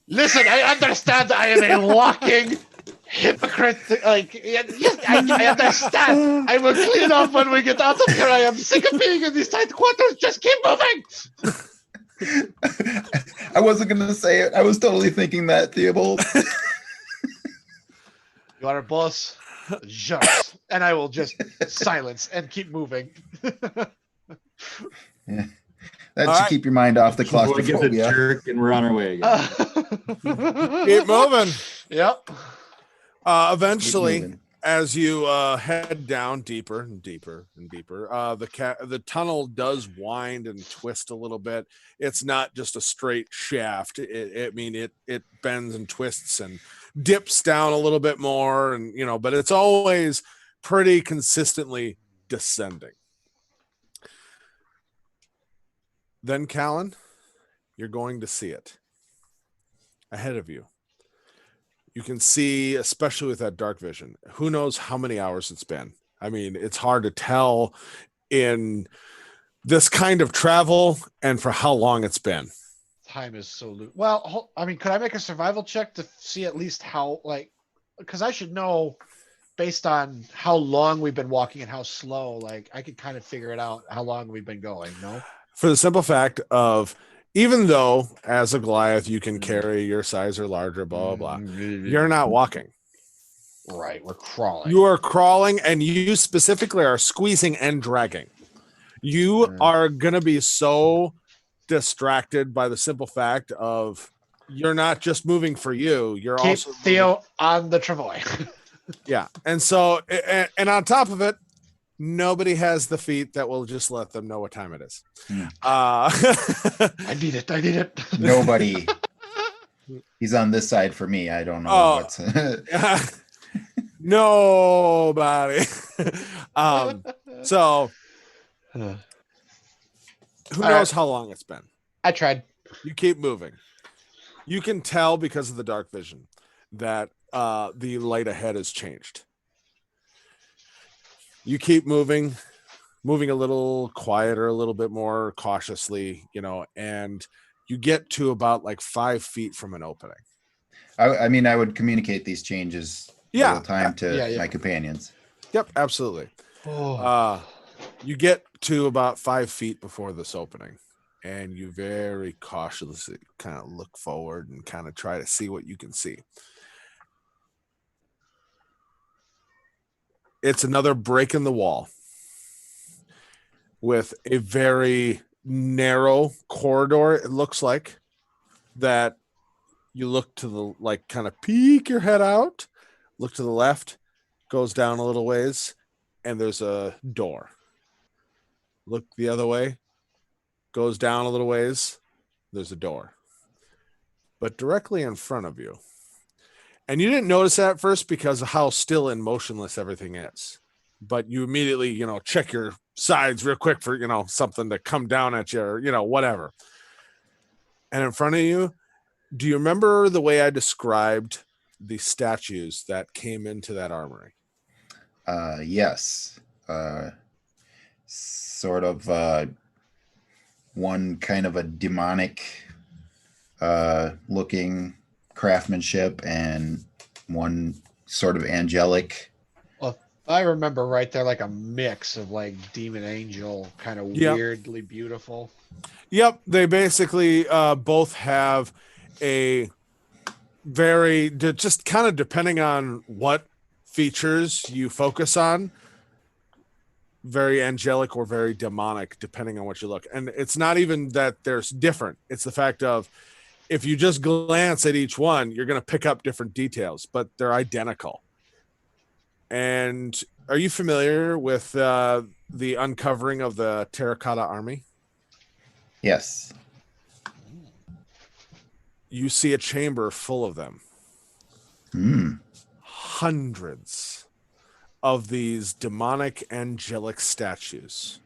Listen, I understand I am a walking hypocrite. Yes, I understand. I will clean up when we get out of here. I am sick of being in these tight quarters. Just keep moving. I wasn't going to say it. I was totally thinking that, Theobald. You are a boss. Just. And I will just silence and keep moving. Yeah. That All should right. keep your mind off the Boy gives a claustrophobia. jerk, and we're on our way again. keep moving. Yep. Eventually, Keep moving. as you head down deeper and deeper and deeper, the tunnel does wind and twist a little bit. It's not just a straight shaft. It bends and twists and dips down a little bit more, and but it's always pretty consistently descending. Then, Callan, you're going to see it ahead of you. You can see, especially with that dark vision, who knows how many hours it's been. I mean, it's hard to tell in this kind of travel and for how long it's been. Time is so well. I mean, could I make a survival check to see at least how, like, because I should know based on how long we've been walking and how slow. Like, I could kind of figure it out how long we've been going. No, for the simple fact of, even though as a Goliath you can carry your size or larger, blah blah blah, you're not walking. Right, we're crawling. You are crawling, and you specifically are squeezing and dragging. You are gonna be so distracted by the simple fact of you're not just moving for you, you're Keep also Theo on the Travoy. Yeah, and so and on top of it, nobody has the feet that will just let them know what time it is. I need it. Nobody. He's on this side for me. I don't know what's. Nobody. So who knows how long it's been? I tried. You keep moving. You can tell because of the dark vision that the light ahead has changed. You keep moving a little quieter, a little bit more cautiously, and you get to about like 5 feet from an opening. I mean, I would communicate these changes all the time to my companions. Yep, absolutely. You get to about 5 feet before this opening, and you very cautiously kind of look forward and kind of try to see what you can see. It's another break in the wall with a very narrow corridor. It looks like that you look to the, like, kind of peek your head out, look to the left, goes down a little ways, and there's a door. Look the other way, goes down a little ways, there's a door. But directly in front of you, and you didn't notice that at first because of how still and motionless everything is, but you immediately, check your sides real quick for, something to come down at you or, whatever. And in front of you, do you remember the way I described the statues that came into that armory? Yes. Sort of one kind of a demonic looking craftsmanship and one sort of angelic. Well, I remember right there, like a mix of like demon angel, kind of weirdly beautiful. Yep. They basically both have a very, just kind of depending on what features you focus on, very angelic or very demonic, depending on what you look. And it's not even that there's different. It's the fact of, if you just glance at each one, you're going to pick up different details, but they're identical. And are you familiar with the uncovering of the Terracotta Army? Yes. You see a chamber full of them. Hundreds of these demonic angelic statues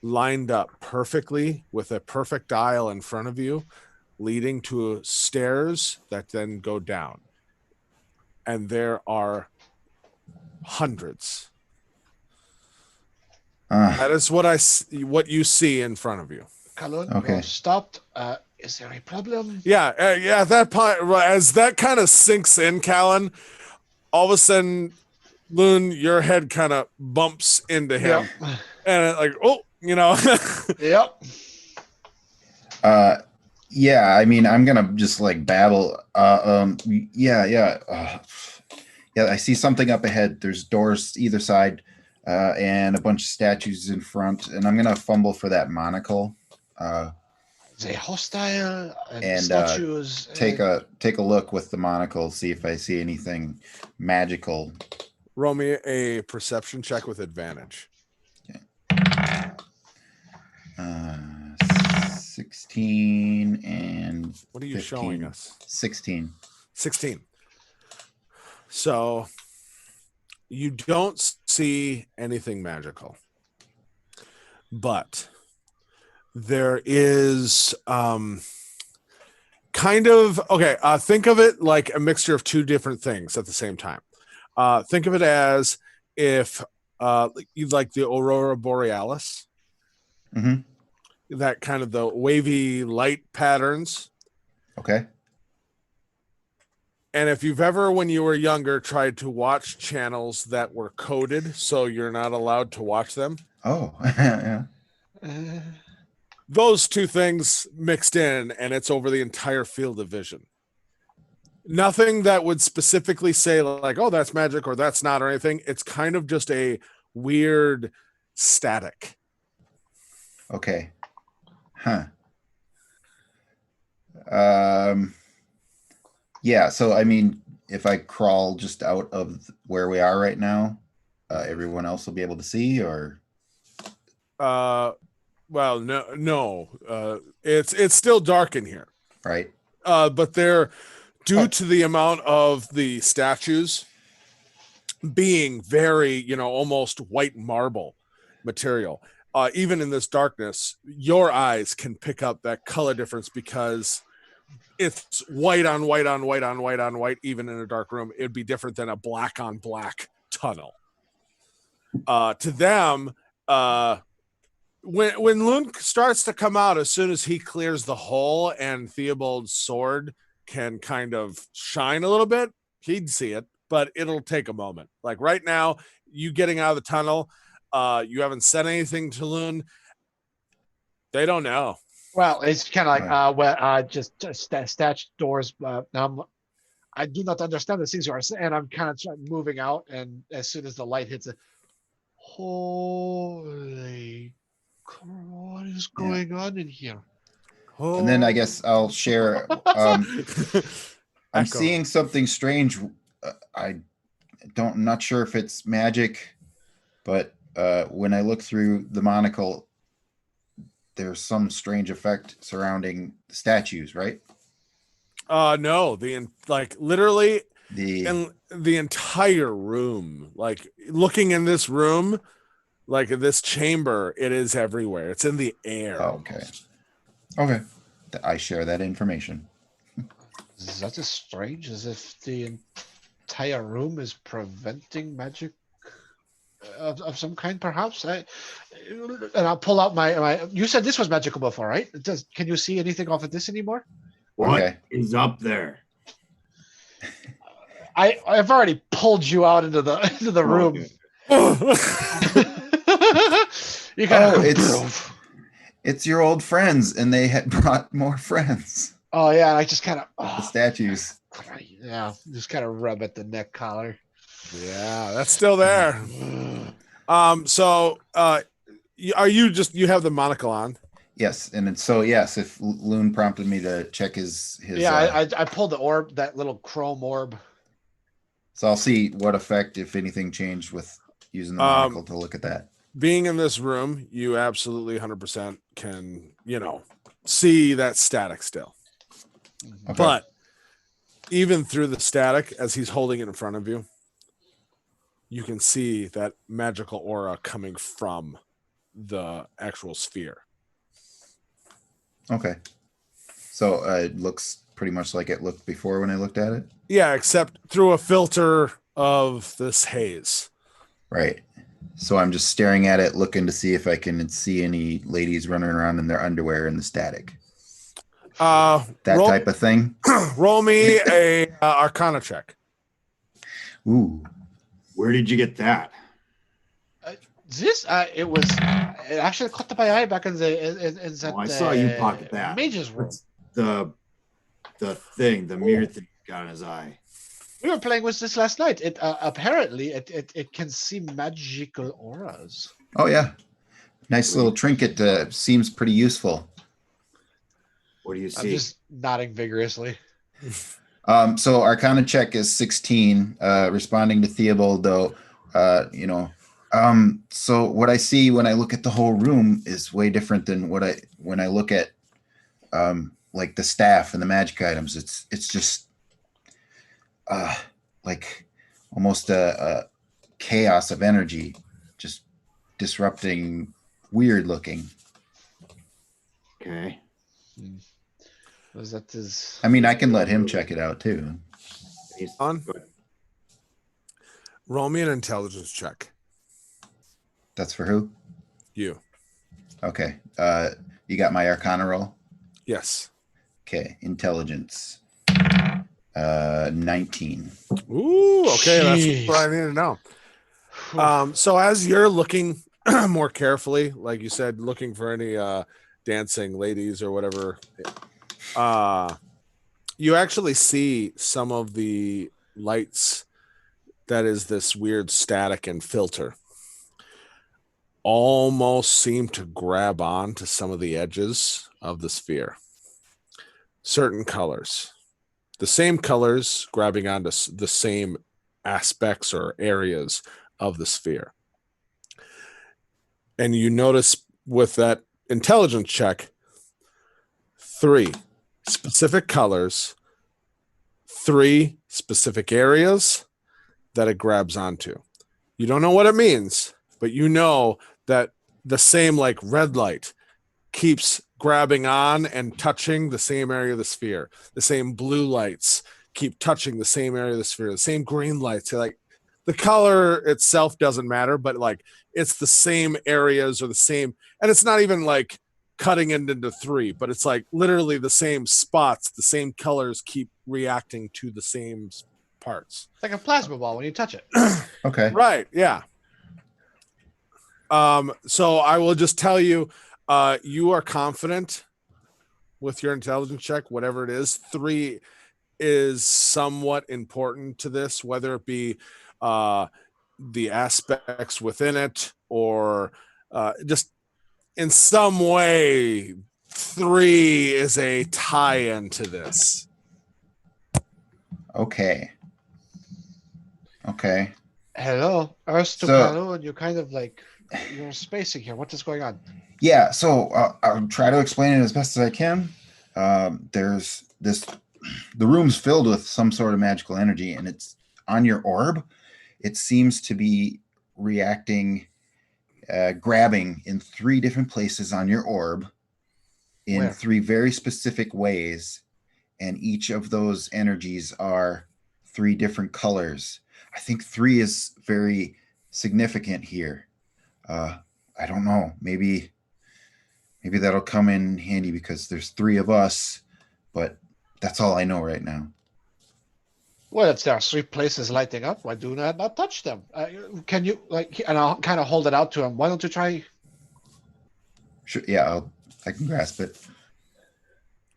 lined up perfectly with a perfect aisle in front of you, leading to stairs that then go down. And there are hundreds. That is what you see in front of you. Callan, Okay. you're stopped. Is there a problem? Yeah. At that point, as that kind of sinks in, Callan, all of a sudden, Loon, your head kind of bumps into him. Yep. And it, like, Yep. Yeah, I mean, I'm gonna just like babble. Yeah, I see something up ahead. There's doors either side, and a bunch of statues in front, and I'm gonna fumble for that monocle. They hostile And, statues. Take a look with the monocle, see if I see anything magical. roll me a perception check with advantage. 16 and What are you 15. showing us? 16. 16. So you don't see anything magical, but there is kind of okay. Think of it like a mixture of two different things at the same time. Think of it as if you like the aurora borealis, Hmm. that kind of the wavy light patterns. Okay. And if you've ever, when you were younger, tried to watch channels that were coded so you're not allowed to watch them, Oh, yeah. Uh, those two things mixed in, and it's over the entire field of vision. Nothing that would specifically say, like, oh, that's magic or that's not or anything. It's kind of just a weird static. Okay. Huh. Yeah. So, I mean, if I crawl just out of where we are right now, everyone else will be able to see, or Well, no. It's still dark in here. right? But they're due to the amount of the statues being very, almost white marble material. Even in this darkness, your eyes can pick up that color difference because it's white on white on white on white on white. Even in a dark room, it'd be different than a black on black tunnel. To them, when Loon starts to come out, as soon as he clears the hole and Theobald's sword can kind of shine a little bit, he'd see it, but it'll take a moment. Like right now, you getting out of the tunnel, you haven't said anything to Loon. They don't know. well, it's kind of like just statue doors. I do not understand the things you are saying. I'm kind of moving out, and as soon as the light hits it, holy, what is going on in here? And then I guess I'll share. I'm Echo. seeing something strange. I'm not sure if it's magic, but when I look through the monocle, there's some strange effect surrounding the statues, right? No, literally The in the entire room, like looking in this room, like in this chamber, it is everywhere. It's in the air. Oh, okay. Okay. I share that information. That is strange, as if the entire room is preventing magic of some kind, perhaps. And I'll pull out my. You said this was magical before, right? Can you see anything off of this anymore? What is Okay. up there? I've already pulled you out into the room. Okay. You gotta It's your old friends, and they had brought more friends. Oh yeah, I just kind The of statues. just kind of rub at the neck collar. Yeah, that's still there. So are you you have the monocle on? Yes, and it's, so yes, if Loon prompted me to check his Yeah, I pulled the orb, that little chrome orb. so I'll see what effect, if anything, changed with using the monocle to look at that. Being in this room, you absolutely 100% can, see that static still. Okay. But even through the static, as he's holding it in front of you, you can see that magical aura coming from the actual sphere. Okay. So it looks pretty much like it looked before when I looked at it. Yeah, except through a filter of this haze. Right. So I'm just staring at it, looking to see if I can see any ladies running around in their underwear in the static. That type of thing. Roll me a Arcana check. Ooh. Where did you get that? It actually caught my eye back in that. I saw you pocket that. Mage's room. That's the mirror thing got in his eye. We were playing with this last night. It apparently it can see magical auras. Oh yeah. Nice little trinket. Seems pretty useful. What do you I'm see? just nodding vigorously. So Arcana check is 16. Responding to Theobald, though, so what I see when I look at the whole room is way different than when I look at like the staff and the magic items. It's just like almost a chaos of energy, just disrupting, weird looking. Okay. Was that his? I mean, I can let him check it out too. He's- On. Roll me an intelligence check. That's for who? You. Okay. You got my Arcana roll? Yes. Okay. Intelligence. 19. Ooh, okay. Jeez. That's what I need to know. So as you're looking more carefully, like you said, looking for any dancing ladies or whatever, you actually see some of the lights that is this weird static and filter almost seem to grab on to some of the edges of the sphere. Certain colors. The same colors grabbing onto the same aspects or areas of the sphere. And you notice with that intelligence check, 3 specific colors, 3 specific areas that it grabs onto. You don't know what it means, but you know that the same like red light keeps grabbing on and touching the same area of the sphere. The same blue lights keep touching the same area of the sphere. The same green lights. Like the color itself doesn't matter, but like it's the same areas or the same, and it's not even like cutting it into 3, but it's like literally the same spots, the same colors keep reacting to the same parts. It's like a plasma ball when you touch it. Okay. Right. Yeah. So I will just tell you, you are confident with your intelligence check, whatever it is. 3 is somewhat important to this, whether it be the aspects within it or just in some way 3 is a tie-in to this. Okay. Okay. Hello, Earth to So- Palu, and you're kind of like you're spacing here. What is going on? Yeah, so I'll try to explain it as best as I can. There's this, the room's filled with some sort of magical energy, and it's on your orb. It seems to be reacting, grabbing in 3 different places on your orb in Where? 3 very specific ways. And each of those energies are 3 different colors. I think 3 is very significant here. I don't know. Maybe that'll come in handy because there's 3 of us, but that's all I know right now. Well, if there are 3 places lighting up, why do not touch them? Can you like? And I'll kind of hold it out to him. Why don't you try? Sure, yeah, I can grasp it.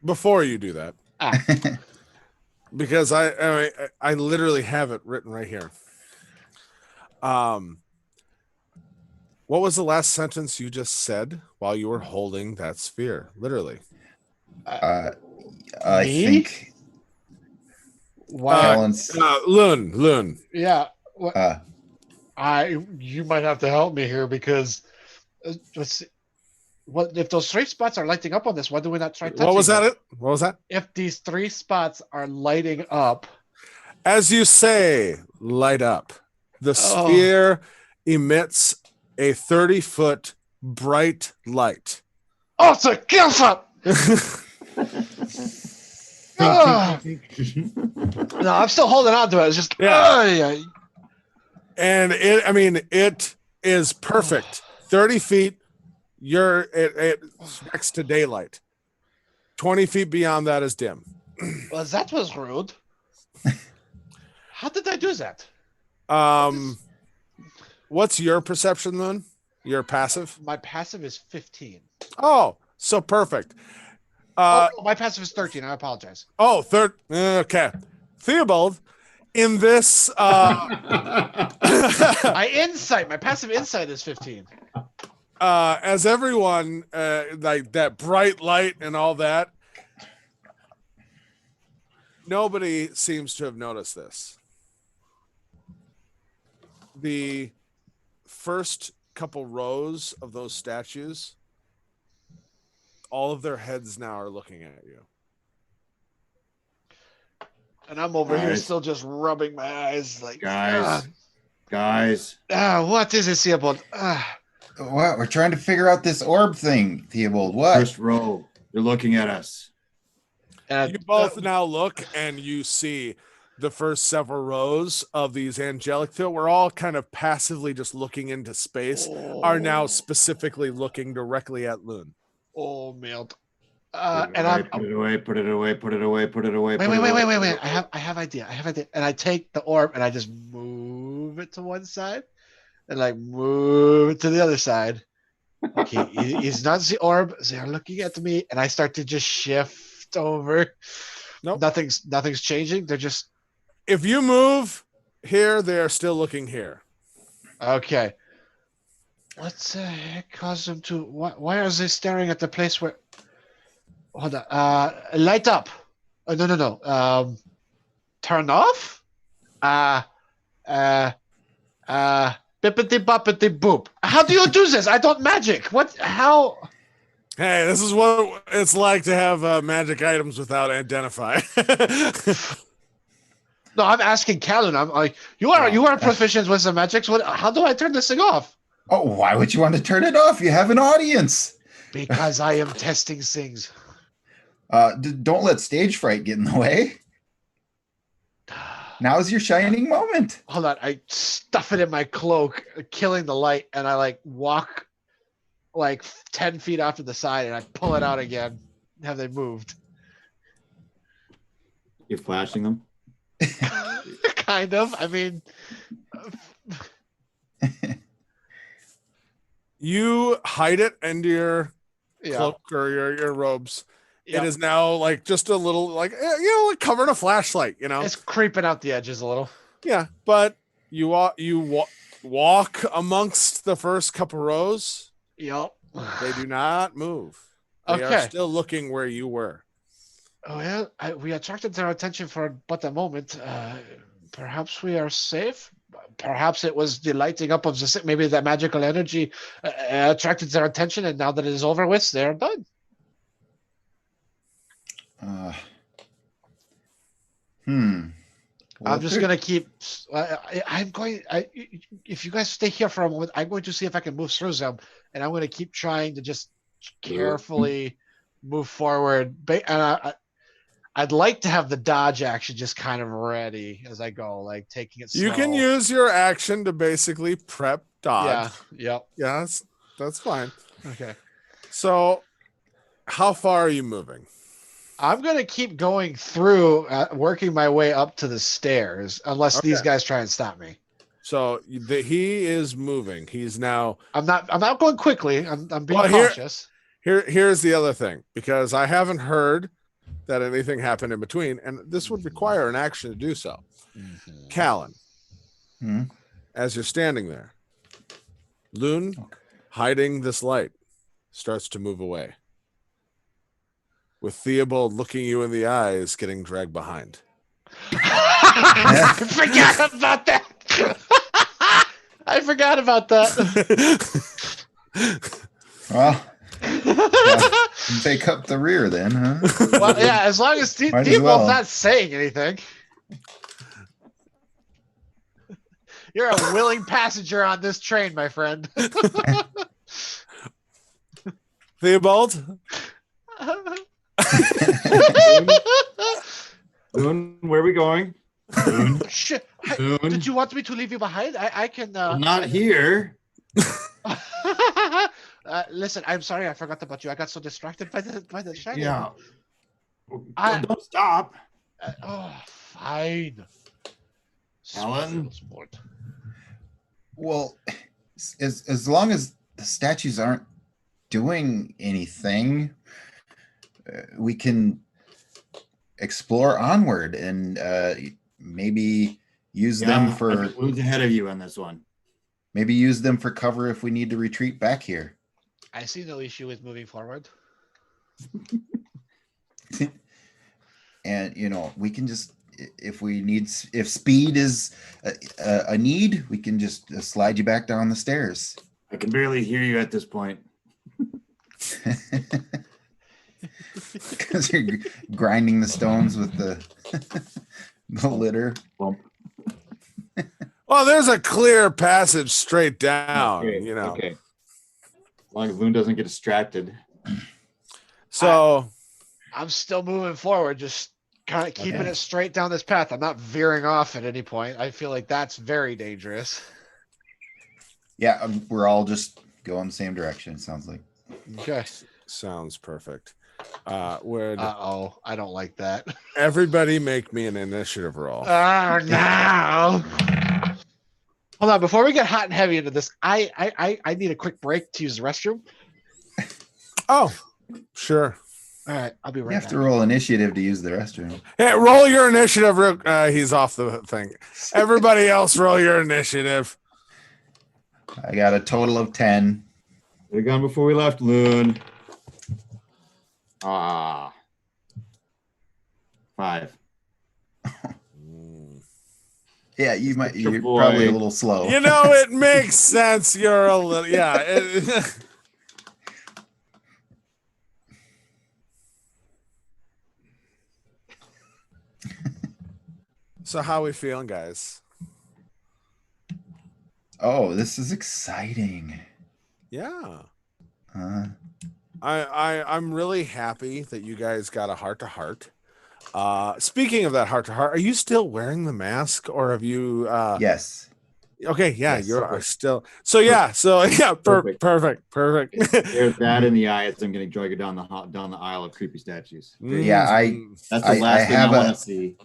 Before you do that, because I literally have it written right here. What was the last sentence you just said while you were holding that sphere? Literally. I Me? think Why? Callan's. Loon. Yeah. What? Uh, You might have to help me here because let's see. What if those 3 spots are lighting up on this? Why do we not try touching What was them? that? What was that? If these 3 spots are lighting up, As you say, light up. The sphere emits a 30-foot bright light. oh, it's a kill shot. Ah! No, I'm still holding on to it. It's just Yeah. And it is perfect. 30 feet, you're next to daylight. 20 feet beyond that is dim. Well, that was rude. How did I do that? What's your perception then? Your passive? My passive is 15. Oh, so perfect. No, my passive is 13. I apologize. Okay. Theobald, in this My insight, my passive insight is 15. as everyone like that bright light and all that, nobody seems to have noticed this. The first couple rows of those statues, all of their heads now are looking at you. And I'm over here Guys. still just rubbing my eyes like, Guys, guys, what is it, Theobald? What? We're trying to figure out this orb thing, Theobald. What? first row, they're looking at us. And You both now look and you see the first several rows of these angelic that were all kind of passively just looking into space are now specifically looking directly at Loon. Oh, melt. Put it And away, I'm put it away, put it away, put it away, put it away. wait, put it away, wait. I have idea. And I take the orb and I just move it to one side and like move it to the other side. Okay, he's not the orb. They're looking at me, and I start to just shift over. Nope. Nothing's changing. They're just If you move here, they are still looking here. okay. What the heck caused them to? Why are they staring at the place where? Hold on. Light up. Oh, no. Turn off. Bippity boppity boop. How do you do this? I don't magic. What? How? Hey, this is what it's like to have magic items without identify. No, I'm asking Callan. I'm like, you are proficient with the magics. What? How do I turn this thing off? Oh, why would you want to turn it off? You have an audience. Because I am testing things. Don't let stage fright get in the way. Now's your shining moment. Hold on. I stuff it in my cloak, killing the light, and I like walk like 10 feet off to the side, and I pull it out again. Have they moved? You're flashing them. Kind of. I mean, You hide it into your yeah. cloak or your robes. Yeah. It is now like just a little like like covering a flashlight, It's creeping out the edges a little. Yeah, but you walk amongst the first couple rows. Yep. They do not move. They are Okay. still looking where you were. Well, we attracted their attention for but a moment. Perhaps we are safe. Perhaps it was the lighting up of the maybe that magical energy attracted their attention, and now that it is over with, they're done. Well, I'm just gonna keep. I'm going. If you guys stay here for a moment, I'm going to see if I can move through them, and I'm going to keep trying to just carefully move forward. And I'd like to have the dodge action just kind of ready as I go, like taking it slow. You can use your action to basically prep dodge. Yeah. Yep. Yeah, that's fine. Okay. So, how far are you moving? I'm gonna keep going through, working my way up to the stairs, unless these Okay. guys try and stop me. So he is moving. He's now I'm not going quickly. I'm being Well, here- cautious. Here's the other thing, because I haven't heard that anything happened in between, and this would require an action to do so. Callan, Hmm? as you're standing there, Loon, hiding this light, starts to move away, with Theobald looking you in the eyes, getting dragged behind. I forgot about that. I forgot about that. Well, take up the rear then, huh? Well, yeah, as long as Might as Theobald's well. not saying anything. You're a willing passenger on this train, my friend. Theobald, Loon, where are we going? Shit. Loon. Did you want me to leave you behind? I can. I'm not here. Listen, I'm sorry, I forgot about you. I got so distracted by the shiny. Yeah. I- Don't stop. Fine. Alan? Sport. Well, as long as the statues aren't doing anything, we can explore onward and maybe use them for Loon's ahead of you on this one. cover if we need to retreat back here. I see no issue with moving forward. And we can just if speed is a need, we can just slide you back down the stairs. I can barely hear you at this point. Because you're grinding the stones with the The litter. Bump. Well, there's a clear passage straight down, Okay, you know. Okay. As long as Loon doesn't get distracted. So I'm still moving forward, just kind of keeping Okay. it straight down this path. I'm not veering off at any point. I feel like that's very dangerous. Yeah, we're all just going the same direction. It sounds like. Okay. sounds perfect. Would Uh-oh. I don't like that. everybody make me an initiative roll? Oh, no. Hold on. Before we get hot and heavy into this, I need a quick break to use the restroom. Oh, sure. All right. I'll be You right have back. to roll initiative to use the restroom. Hey, roll your initiative. He's off the thing. Everybody else, roll your initiative. I got a total of 10. Should have gone before we left, Loon. 5. Yeah, you're Good boy. probably a little slow. You know, it makes sense. You're a little, yeah. So how we feeling, guys? Oh, this is exciting. Yeah. Uh, I'm really happy that you guys got a heart to heart. Speaking of that heart to heart, are you still wearing the mask or have you yes. okay, yeah, Yes. you're still so yeah, Perfect. perfect. There's that in the eye as I'm going to drag you down the aisle of creepy statues. Yeah, That's the I last thing I have want a- to see.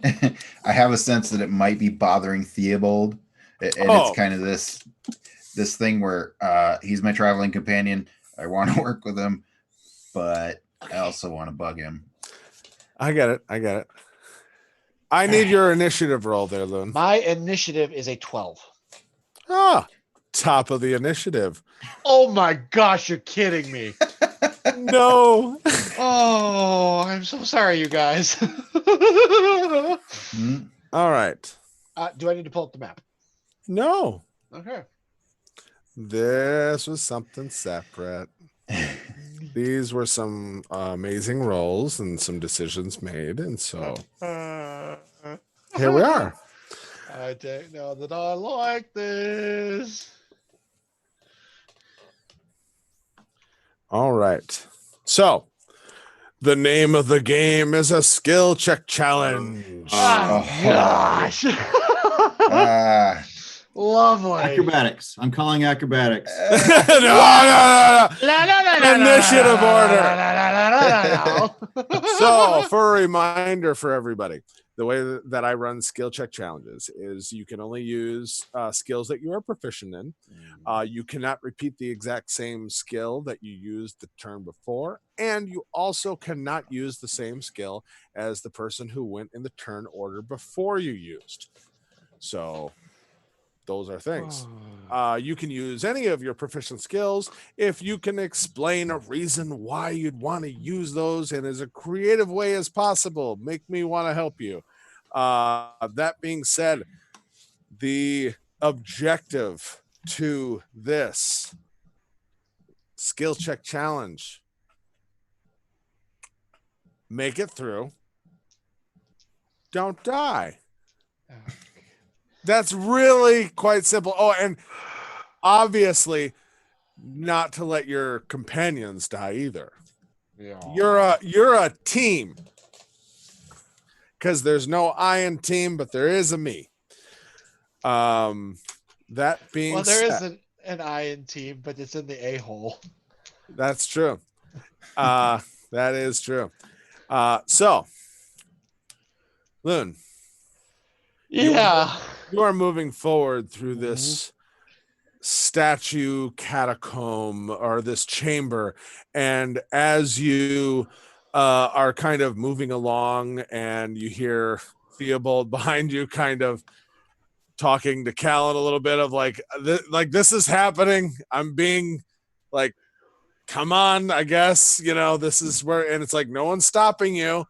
I have a sense that it might be bothering Theobald. And Oh. it's kind of this thing where he's my traveling companion. I want to work with him, but I also want to bug him. I get it. I need your initiative roll there, Loon. My initiative is a 12. Ah, top of the initiative. Oh my gosh, you're kidding me. No. Oh, I'm so sorry, you guys. Hmm? All right. Do I need to pull up the map? No. Okay. This was something separate. These were some amazing rolls and some decisions made, and so here we are. I don't know that I like this. All right. So the name of the game is a skill check challenge. Oh, Oh. gosh. Ah. Lovely. Acrobatics. I'm calling acrobatics. No. No. Initiative order. order. So, for a reminder for everybody, the way that I run skill check challenges is you can only use skills that you are proficient in. You cannot repeat the exact same skill that you used the turn before, and you also cannot use the same skill as the person who went in the turn order before you used. So, those are things. You can use any of your proficient skills if you can explain a reason why you'd want to use those in as a creative way as possible. Make me want to help you. That being said, the objective to this skill check challenge, make it through. Don't die. That's really quite simple. Oh, and obviously not to let your companions die either. You're a team. Because there's no I in team, but there is a me. That being Well, there said, is an I in team, but it's in the a-hole. that's true. That is true. So, Loon, Yeah. you are moving forward through this statue catacomb or this chamber, and as you are kind of moving along and you hear Theobald behind you kind of talking to Callan a little bit of like this is happening, I'm being like, come on, I guess, this is where, and it's like no one's stopping you.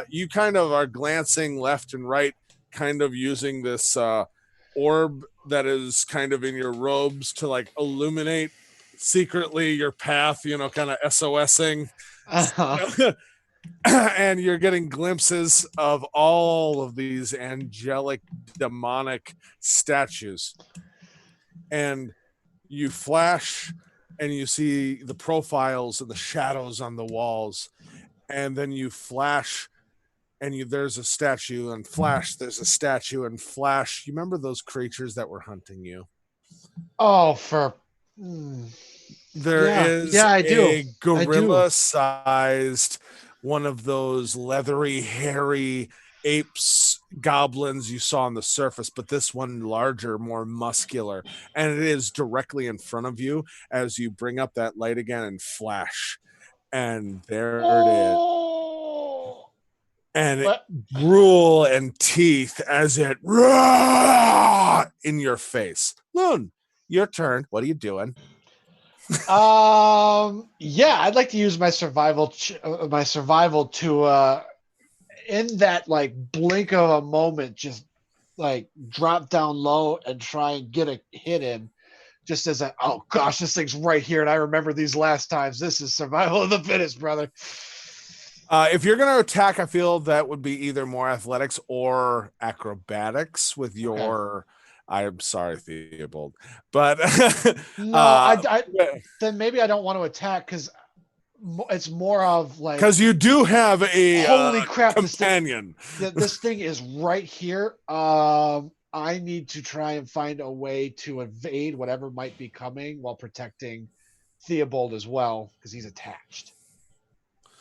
You kind of are glancing left and right, kind of using this orb that is kind of in your robes to like illuminate secretly your path, kind of SOSing. Uh-huh. and you're getting glimpses of all of these angelic, demonic statues. And you flash and you see the profiles and the shadows on the walls. And then you flash and there's a statue, and flash, there's a statue, and flash. You remember those creatures that were hunting you? Oh, There Yeah. is Yeah, I do. a gorilla-sized one of those leathery, hairy apes, goblins you saw on the surface, but this one larger, more muscular, and it is directly in front of you as you bring up that light again and flash, and there it is, Oh. and What? drool and teeth as it in your face. Loon, your turn. What are you doing? Yeah, I'd like to use my survival to in that like blink of a moment just like drop down low and try and get a hit in, just as a, oh gosh, this thing's right here and I remember these last times. This is survival of the fittest, brother. If you're going to attack, I feel that would be either more athletics or acrobatics with your. I'm sorry, Theobald, but No, then maybe I don't want to attack because it's more of like, because you do have a holy crap, companion. This thing is right here. I need to try and find a way to evade whatever might be coming while protecting Theobald as well because he's attached.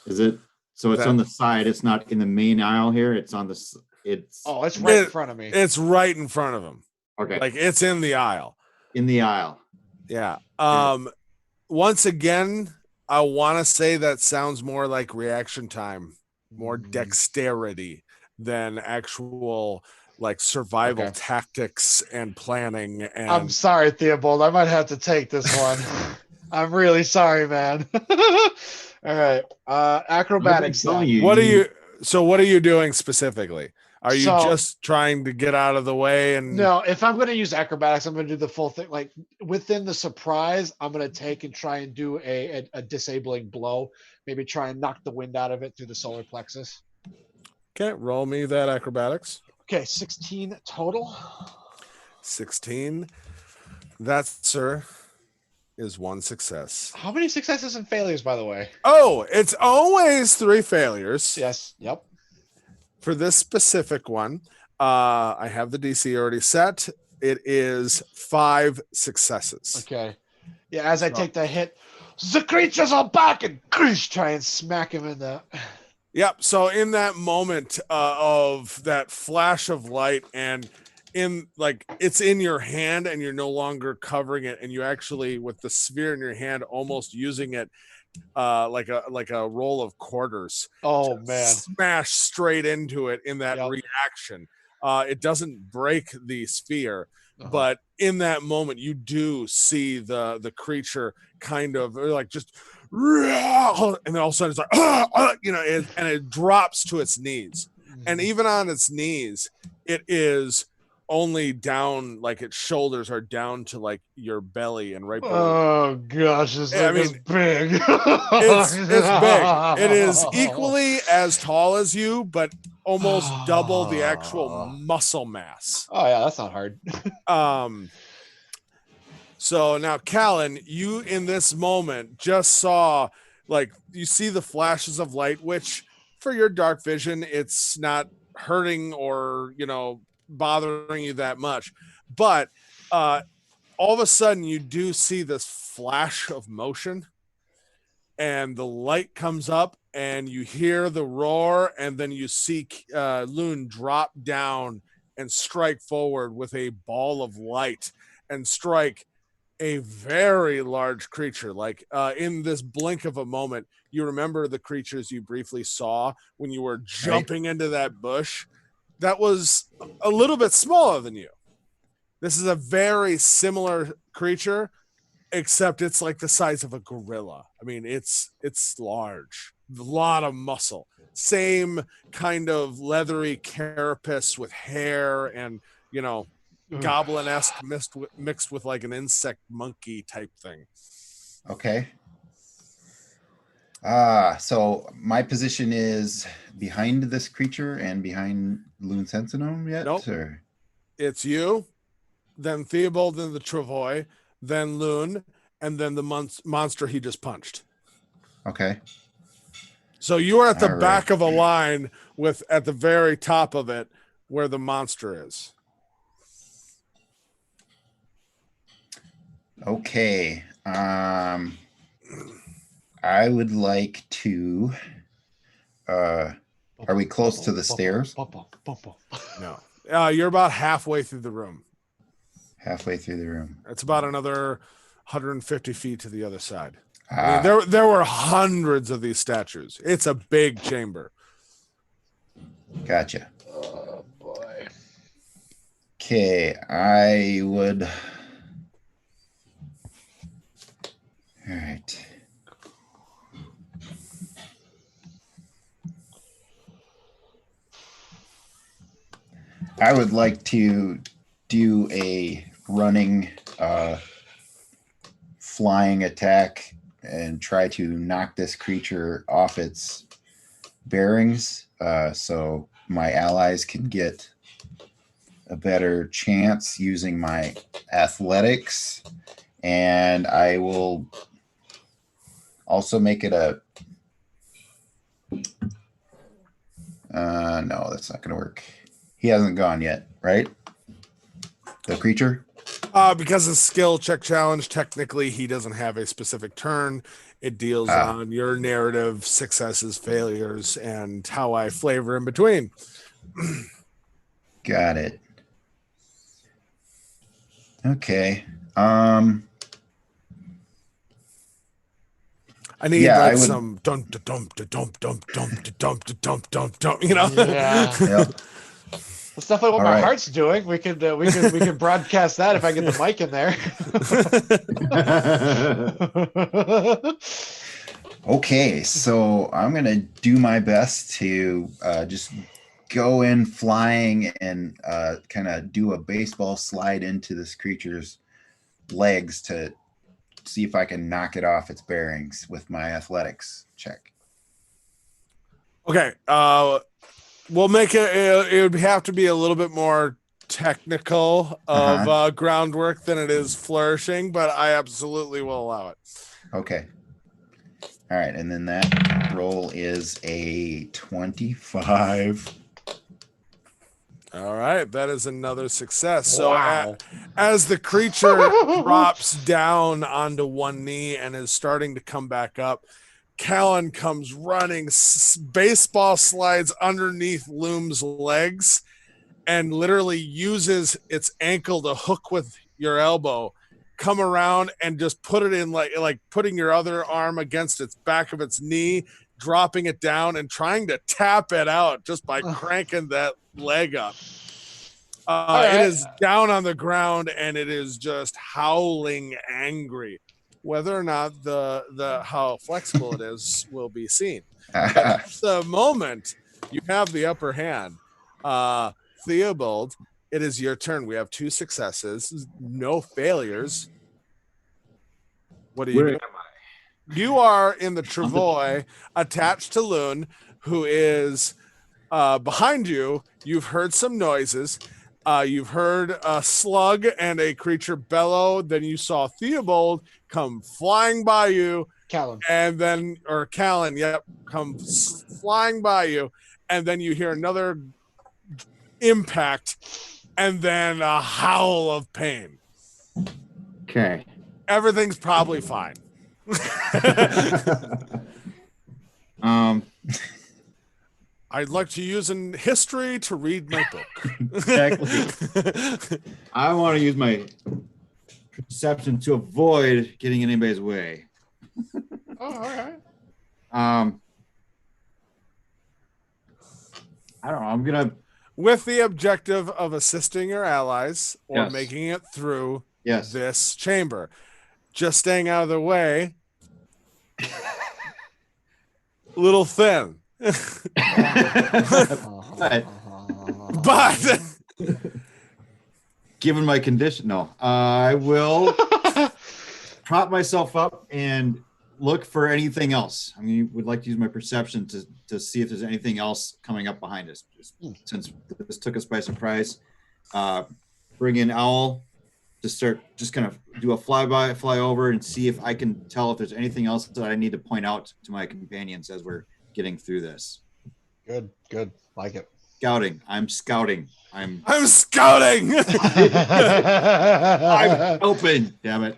Is it? So it's on the side. It's not in the main aisle here. It's on the. It's. Oh, it's right in front of me. It's right in front of him. Okay. Like it's in the aisle. In the aisle. Yeah. Once again, I want to say that sounds more like reaction time, more dexterity than actual like survival tactics and planning. And I'm sorry, Theobald. I might have to take this one. I'm really sorry, man. All right. Acrobatics. What are you doing specifically? Are you just trying to get out of the way? And no, if I'm going to use acrobatics, I'm going to do the full thing. Like within the surprise, I'm going to take and try and do a disabling blow. Maybe try and knock the wind out of it through the solar plexus. Okay, roll me that acrobatics. Okay, 16 total. 16. That, sir, is one success. How many successes and failures, by the way? Oh, it's always 3 failures. Yes. Yep. For this specific one, I have the DC already set. It is 5 successes. Okay. Yeah, as I take the hit, the creatures are back, and try and smack him in the. Yep. So in that moment of that flash of light, and in like it's in your hand, and you're no longer covering it, and you actually with the sphere in your hand, almost using it like a roll of quarters. Oh man! Smash straight into it in that reaction. It doesn't break the sphere, but in that moment, you do see the creature kind of like just, and then all of a sudden it's like, and it drops to its knees, and even on its knees, it is only down, like its shoulders are down to like your belly and right below. Oh gosh, this thing is big. It's big. It is equally as tall as you, but almost double the actual muscle mass. Oh yeah, that's not hard. So now, Callan, you in this moment just saw, like, you see the flashes of light, which for your dark vision, it's not hurting or, bothering you that much. But all of a sudden, you do see this flash of motion, and the light comes up, and you hear the roar, and then you see Loon drop down and strike forward with a ball of light and strike a very large creature. Like in this blink of a moment, you remember the creatures you briefly saw when you were jumping into that bush. That was a little bit smaller than you. This is a very similar creature, except it's like the size of a gorilla. I mean, it's large, a lot of muscle, same kind of leathery carapace with hair and, goblin-esque mixed with like an insect monkey type thing. Okay. So my position is behind this creature and behind Loon Sentinome yet? Nope. Or? It's you, then Theobald, then the Travois, then Loon, and then the monster he just punched. Okay. So you are at the All back right. of a line with at the very top of it where the monster is. Okay. I would like to. Are we close to the stairs? No. You're about halfway through the room. Halfway through the room. It's about another 150 feet to the other side. I Ah, mean, there were hundreds of these statues. It's a big chamber. gotcha. Oh boy. Okay, I would. All right. I would like to do a running, flying attack and try to knock this creature off its bearings, so my allies can get a better chance using my athletics. And I will also make it a. No, that's not going to work. He hasn't gone yet, right? The creature? Because of skill check challenge, technically he doesn't have a specific turn. It deals on your narrative, successes, failures, and how I flavor in between. Got it. Okay. I need Yeah, I would- some dump dump dump dump dump dump dump dump dump. You know. Yeah. Yep. That's definitely what All my right. heart's doing. We could broadcast that if I get the mic in there. Okay, so I'm gonna do my best to just go in flying and kind of do a baseball slide into this creature's legs to see if I can knock it off its bearings with my athletics check. Okay. We'll make it. It would have to be a little bit more technical of groundwork than it is flourishing, but I absolutely will allow it. Okay. All right, and then that roll is a 25. All right, that is another success. So Wow. as the creature drops down onto one knee and is starting to come back up, Callan comes running, baseball slides underneath Loom's legs, and literally uses its ankle to hook with your elbow, come around and just put it in like putting your other arm against its back of its knee, dropping it down and trying to tap it out just by cranking that leg up. right. It is down on the ground and it is just howling angry. Whether or not the how flexible it is will be seen. At the moment, you have the upper hand. Theobald, it is your turn. We have 2 successes, no failures. What are you doing? You are in the Travois, attached to Loon, who is behind you. You've heard some noises. You've heard a slug and a creature bellow. Then you saw Theobald come flying by you, Callum. and then Callan, come flying by you, and then you hear another impact, and then a howl of pain. Okay. Everything's probably fine. I'd like to use in history to read my book. Exactly. I want to use my perception to avoid getting in anybody's way. Oh, all right. I don't know. I'm gonna. With the objective of assisting your allies or Yes. making it through Yes. this chamber. Just staying out of the way. Little thin. But Given my condition, no. I will prop myself up and look for anything else. I mean, would like to use my perception to see if there's anything else coming up behind us. Just, since this took us by surprise, bring in Owl to start just kind of do a flyby, fly over, and see if I can tell if there's anything else that I need to point out to my companions as we're getting through this. Good. Like it. Scouting. I'm scouting. I'm scouting. I'm helping. Damn it.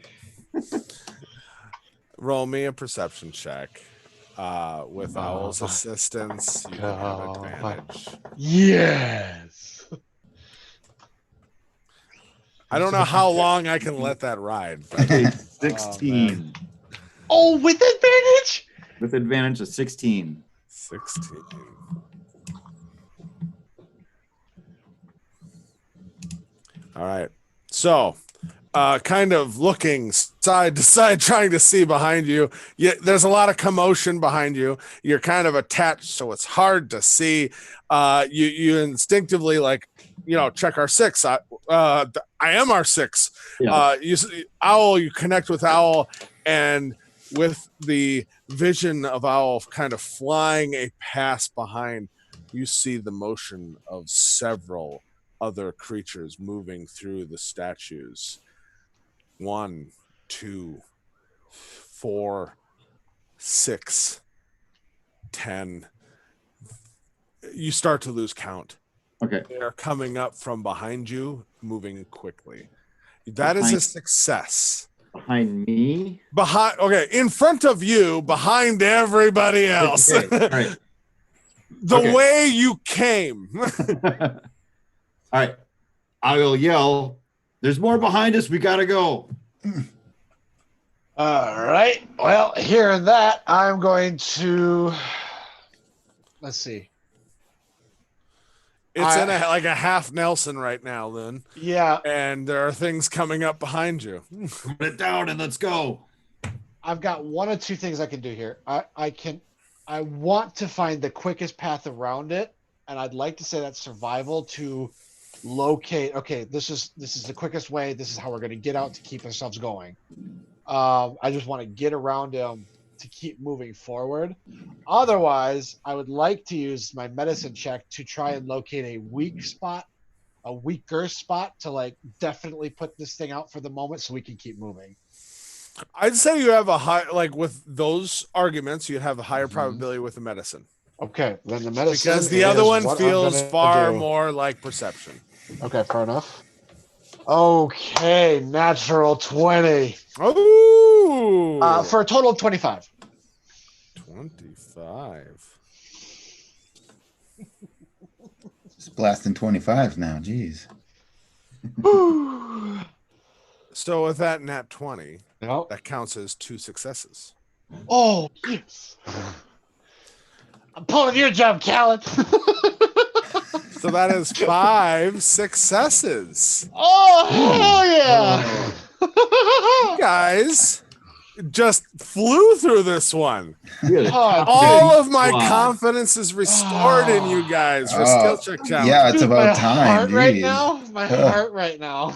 Roll me a perception check. With Owl's assistance, you have advantage. Yes. I don't know how long I can let that ride. But, 16. Oh, with advantage? With advantage of 16. 16. All right. So, kind of looking side to side, trying to see behind you. There's a lot of commotion behind you. You're kind of attached, so it's hard to see. You instinctively, like, check R6. I am R6. Yeah. Owl, you connect with Owl, and with the vision of Owl kind of flying a pass behind, you see the motion of several other creatures moving through the statues. 1, 2, 4, 6, 10. You start to lose count. Okay. They are coming up from behind you, moving quickly. That is a success. Behind me? In front of you, behind everybody else. Okay. All right. The way you came. All right. I will yell, there's more behind us. We got to go. All right. Well, hearing that, I'm going to. Let's see. It's in like a half Nelson right now, then. Yeah. And there are things coming up behind you. Put it down and let's go. I've got one or two things I can do here. I want to find the quickest path around it, and I'd like to say that's survival to locate. Okay, this is the quickest way. This is how we're going to get out to keep ourselves going. I just want to get around him to keep moving forward. Otherwise, I would like to use my medicine check to try and locate a weaker spot to like definitely put this thing out for the moment so we can keep moving. I'd say you have a high, like with those arguments, you'd have a higher probability with the medicine. Okay, then the medicine. Because the other one feels far more like perception. Okay, fair enough. Okay, natural 20. Oh! For a total of 25. 25. Just blasting 25s now. Jeez. So with that nat 20, No. that counts as 2 successes. Oh, yes. I'm pulling your job, Callan. So that is 5 successes. Oh, hell yeah. You guys just flew through this one. Really? All of my Wow. confidence is restored in you guys for skill check challenge. Yeah, it's Dude, about my time. heart right Jeez. now. My heart right now.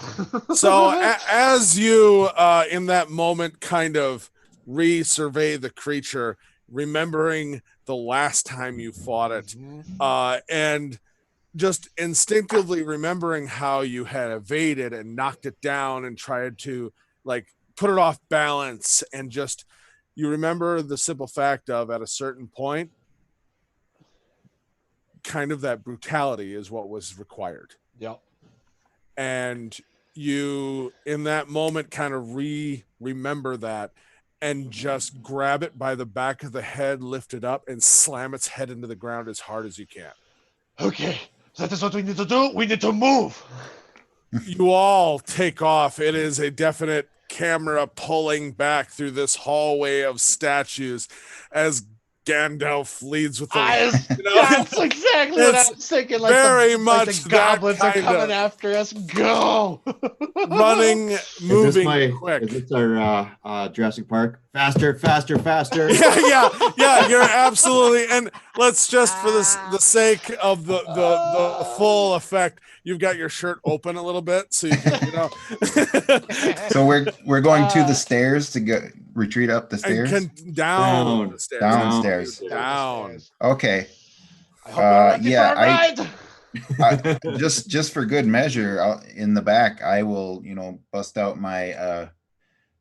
So as you in that moment kind of re-survey the creature, remembering the last time you fought it, and just instinctively remembering how you had evaded and knocked it down and tried to like put it off balance, and just you remember the simple fact of at a certain point kind of that brutality is what was required. Yep. And you in that moment kind of remember that and just grab it by the back of the head, lift it up and slam its head into the ground as hard as you can. Okay, that is what we need to do. We need to move. You all take off. It is a definite camera pulling back through this hallway of statues as Gandalf leads with the That's exactly what I was thinking. Like very like much the goblins that are kind coming of after us. Go. running, moving quick. Is this our Jurassic Park? Faster, faster, faster. yeah, you're absolutely. And let's just for the sake of the full effect, you've got your shirt open a little bit so you can, So we're going to the stairs to go retreat up the And stairs. down the stairs. Down the stairs. Down. Okay. I hope you're ready yeah, for a ride. Just for good measure, in the back, I will, bust out my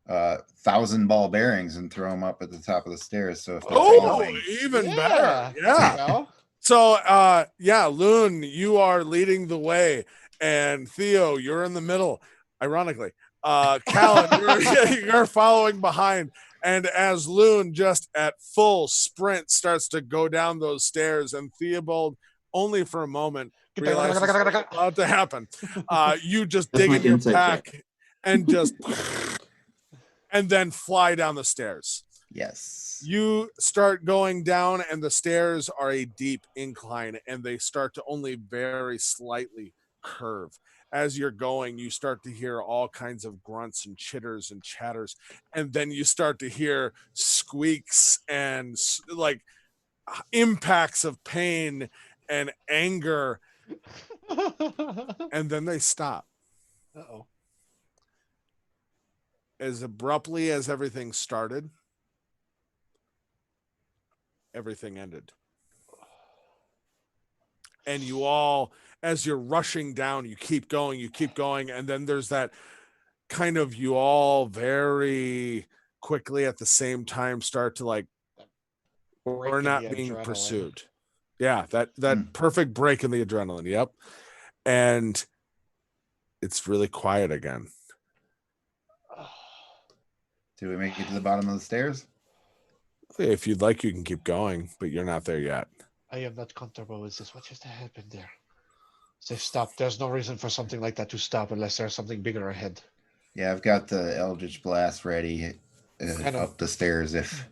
1,000 ball bearings and throw them up at the top of the stairs. So if they're Oh, following, even Yeah. better. You Yeah. know? So, Loon, you are leading the way, and Theo, you're in the middle. Ironically, Callan, you're following behind. And as Loon just at full sprint starts to go down those stairs, and Theobald only for a moment realizes what's about to happen. You just That's dig my in your insight check. pack and just and then fly down the stairs. yes. You start going down, and the stairs are a deep incline, and they start to only very slightly curve. As you're going, you start to hear all kinds of grunts and chitters and chatters, and then you start to hear squeaks and like impacts of pain and anger, and then they stop. Uh-oh. As abruptly as everything started, everything ended. And you all, as you're rushing down, you keep going, and then there's that kind of, you all very quickly at the same time start to like, we're Break in not the being adrenaline. pursued. Yeah, that perfect break in the adrenaline. Yep. And it's really quiet again. Do we make it to the bottom of the stairs? If you'd like, you can keep going, but you're not there yet. I am not comfortable with this. What just happened there? They've stopped. There's no reason for something like that to stop unless there's something bigger ahead. Yeah, I've got the Eldritch Blast ready up the stairs if.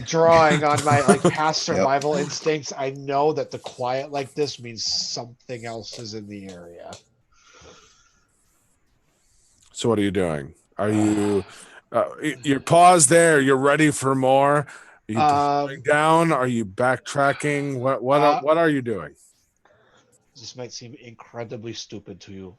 Drawing on my past survival instincts, I know that the quiet like this means something else is in the area. So what are you doing? Are you you're paused there? You're ready for more? Are you going down? Are you backtracking? What are you doing? This might seem incredibly stupid to you,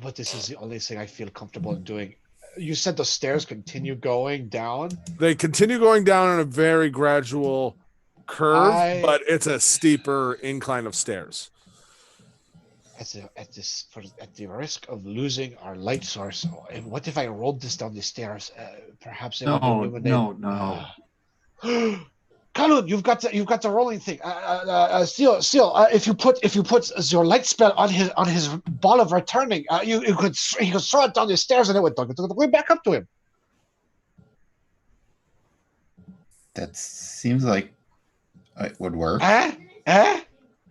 but this is the only thing I feel comfortable in doing. You said the stairs continue going down. They continue going down in a very gradual curve, but it's a steeper incline of stairs. At the risk of losing our light source, what if I rolled this down the stairs? Perhaps it would illuminate. No. Kalun, you've got the rolling thing. Seal. If you put your light spell on his ball of returning, he could throw it down the stairs and it would go back up to him. That seems like it would work.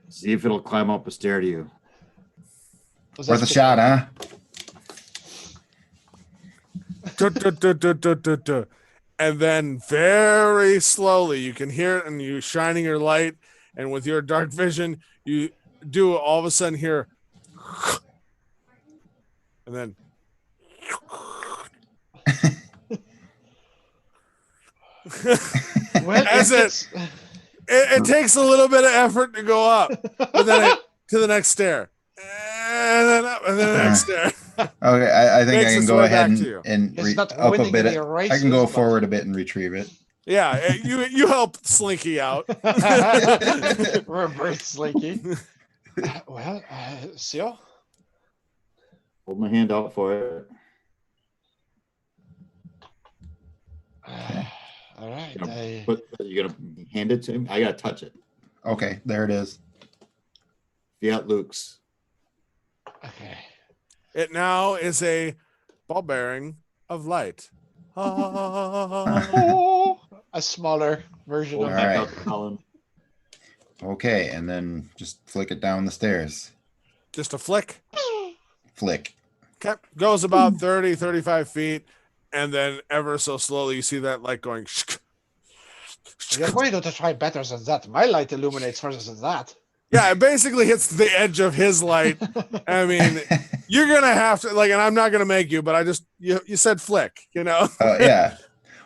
See if it'll climb up a stair to you. Worth a shot, huh? And then very slowly you can hear it, and you shining your light, and with your dark vision, you do all of a sudden hear, and then as it takes a little bit of effort to go up, but then to the next stair, and then up, and then the next stair. Okay, I think I can go ahead and not up a winning bit. any races, I can go but- forward a bit and retrieve it. Yeah, you help Slinky out. Reverse Slinky. Well, Seal? Hold my hand out for it. All right. You're gonna hand it to him. I gotta touch it. Okay, there it is. Fiat Luke's. Okay. It now is a ball bearing of light. Oh, a smaller version Hold of All back right. up, Colin. Okay, and then just flick it down the stairs. Just a flick. Flick. Okay. Goes about 30, 35 feet. And then ever so slowly, you see that light going. You're going to try better than that. My light illuminates further than that. Yeah, it basically hits the edge of his light. I mean, you're going to have to, and I'm not going to make you, but you said flick, Yeah.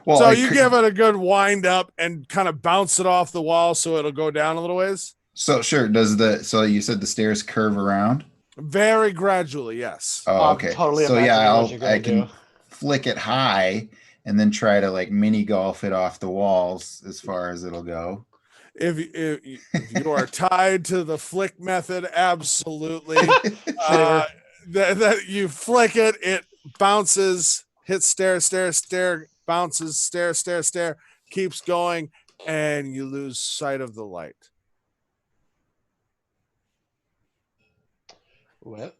Well, so you give it a good wind up and kind of bounce it off the wall so it'll go down a little ways. So sure. So you said the stairs curve around? Very gradually, yes. Oh, I'm okay. totally so yeah, imagining what you're I gonna can flick it high and then try to like mini golf it off the walls as far as it'll go. If you are tied to the flick method, absolutely. That you flick it, it bounces, hits stare, bounces, stare, keeps going, and you lose sight of the light. Well,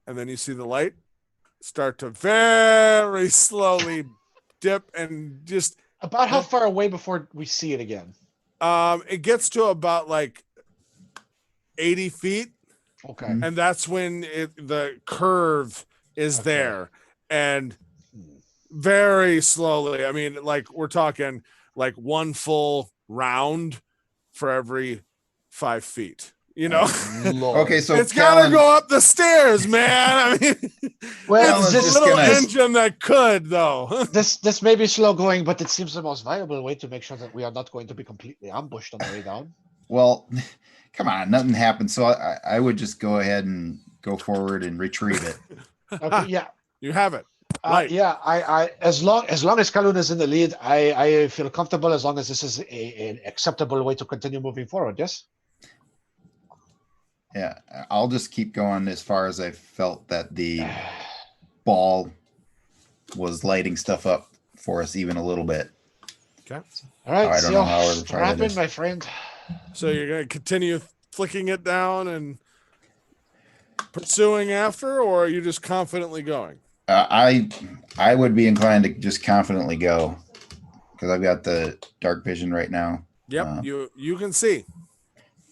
And then you see the light start to very slowly dip and just about how far away before we see it again? it gets to about like 80 feet, Okay. Mhm. and that's when the curve is Okay. there, and very slowly. I mean, like we're talking like one full round for every 5 feet. You know, Lord. Okay, so it's gotta Callan, go up the stairs, man. I mean, Well, it's Callan's a just little gonna- engine that could, though. this may be slow going, but it seems the most viable way to make sure that we are not going to be completely ambushed on the way down. well, come on, nothing happened. So I would just go ahead and go forward and retrieve it. Okay, yeah. You have it. Right. Yeah, I as long as Kalun is in the lead, I feel comfortable as long as this is an acceptable way to continue moving forward. Yes. Yeah, I'll just keep going as far as I felt that the ball was lighting stuff up for us even a little bit. Okay. All right. I don't know how so to try strap in, this. my friend. So you're going to continue flicking it down and pursuing after, or are you just confidently going? I would be inclined to just confidently go because I've got the dark vision right now. Yep, you can see.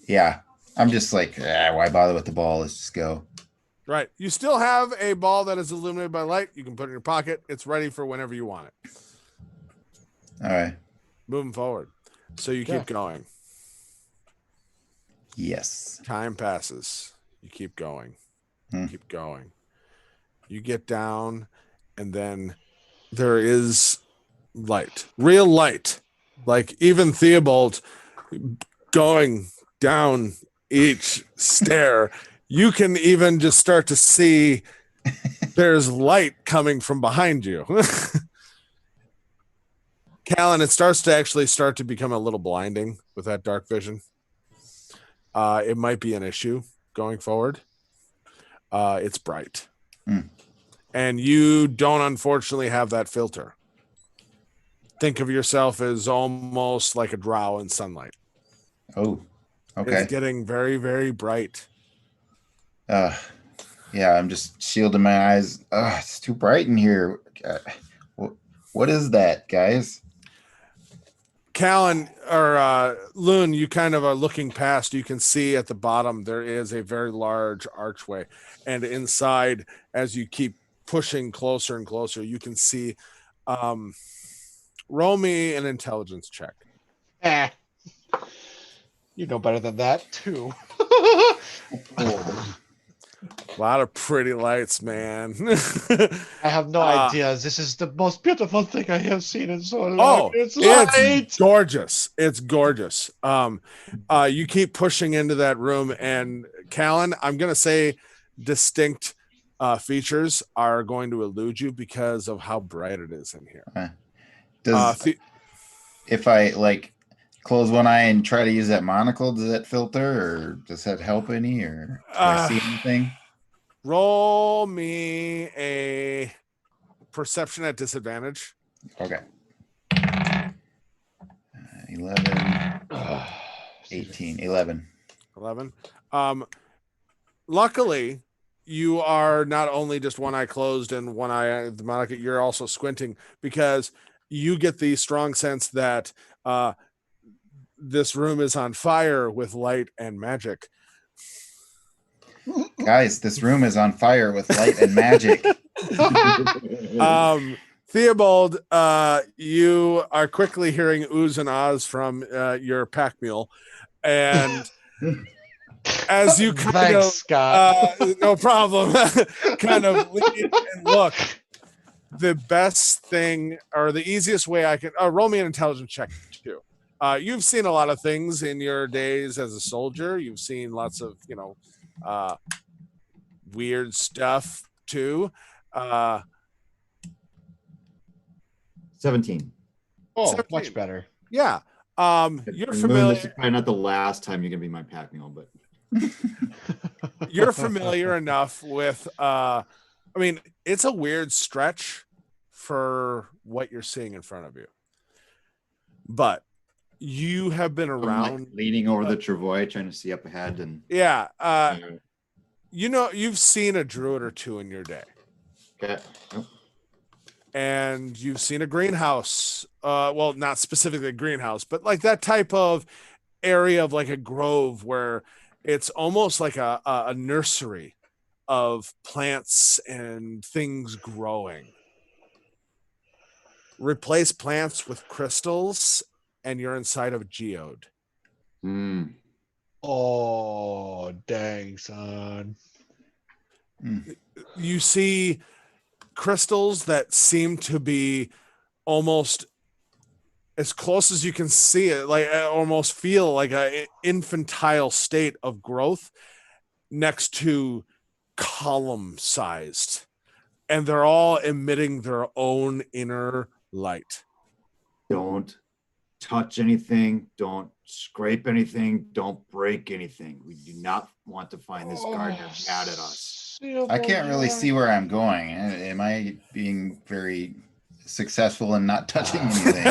Yeah, I'm just like, why bother with the ball? Let's just go. Right. You still have a ball that is illuminated by light. You can put it in your pocket. It's ready for whenever you want it. All right. Moving forward. So you Okay. keep going. Yes. Time passes. You keep going. Hmm. Keep going. You get down, and then there is light. Real light. Like even Theobald going down each stair, you can even just start to see there's light coming from behind you. Callan, it starts to become a little blinding with that dark vision. It might be an issue going forward. It's bright. Mm. And you don't unfortunately have that filter. Think of yourself as almost like a drow in sunlight. Oh, okay. It's getting very, very bright. Yeah, I'm just shielding my eyes. It's too bright in here. What is that, guys? Callan or Loon, you kind of are looking past. You can see at the bottom there is a very large archway, and inside, as you keep pushing closer and closer, you can see. Roll me an intelligence check. You know better than that too. A lot of pretty lights, man. I have no idea. This is the most beautiful thing I have seen in so long. Oh, it's light. it's gorgeous. It's gorgeous. You keep pushing into that room, and Callan, I'm gonna say distinct features are going to elude you because of how bright it is in here. If I like close one eye and try to use that monocle, does that filter, or does that help any, or do I see anything? Roll me a perception at disadvantage. Okay. 11, 18, 11. 11. Luckily, you are not only just one eye closed and one eye the monocle, you're also squinting because you get the strong sense that this room is on fire with light and magic. Guys, this room is on fire with light and magic. Theobald, you are quickly hearing oohs and ahs from your pack mule, and as you kind Thanks, of Scott. no problem, kind of lean and look. The best thing or the easiest way I can roll me an intelligence check too. You've seen a lot of things in your days as a soldier. You've seen lots of weird stuff. too. 17. Oh, 17. much better. Yeah. You're And Moon, familiar. this is probably not the last time you're gonna be my pack mule, but You're familiar enough with. I mean, it's a weird stretch for what you're seeing in front of you, but you have been I'm like around. leaning over the travois, trying to see up ahead, and Yeah. You know, you've seen a druid or two in your day. okay. Oh, And you've seen a greenhouse. Well, not specifically a greenhouse, but like that type of area of like a grove where it's almost like a nursery of plants and things growing. Replace plants with crystals, and you're inside of a geode. mm. Oh, dang, son. You see crystals that seem to be almost as close as you can see it, like almost feel like a infantile state of growth next to column sized, and they're all emitting their own inner light. Don't touch anything. Don't scrape anything. Don't break anything. We do not want to find this gardener mad at us. I can't really see where I'm going. Am I being very successful in not touching anything?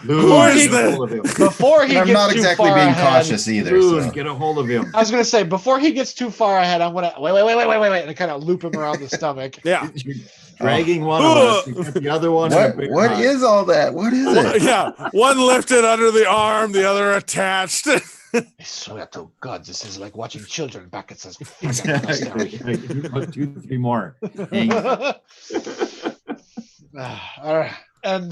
Who is Get a this? hold of him. Before he I'm gets not too exactly far being ahead, cautious either. Boone, So. get a hold of him. I was gonna say before he gets too far ahead, I'm gonna wait, and kind of loop him around the stomach. Yeah. You're dragging one of us. You got the other one. in a big What knot. is all that? What is it? Yeah. One lifted under the arm, the other attached. I swear to God, this is like watching children back at says. Exactly. Like, 2, 3 more. Dang. All right, and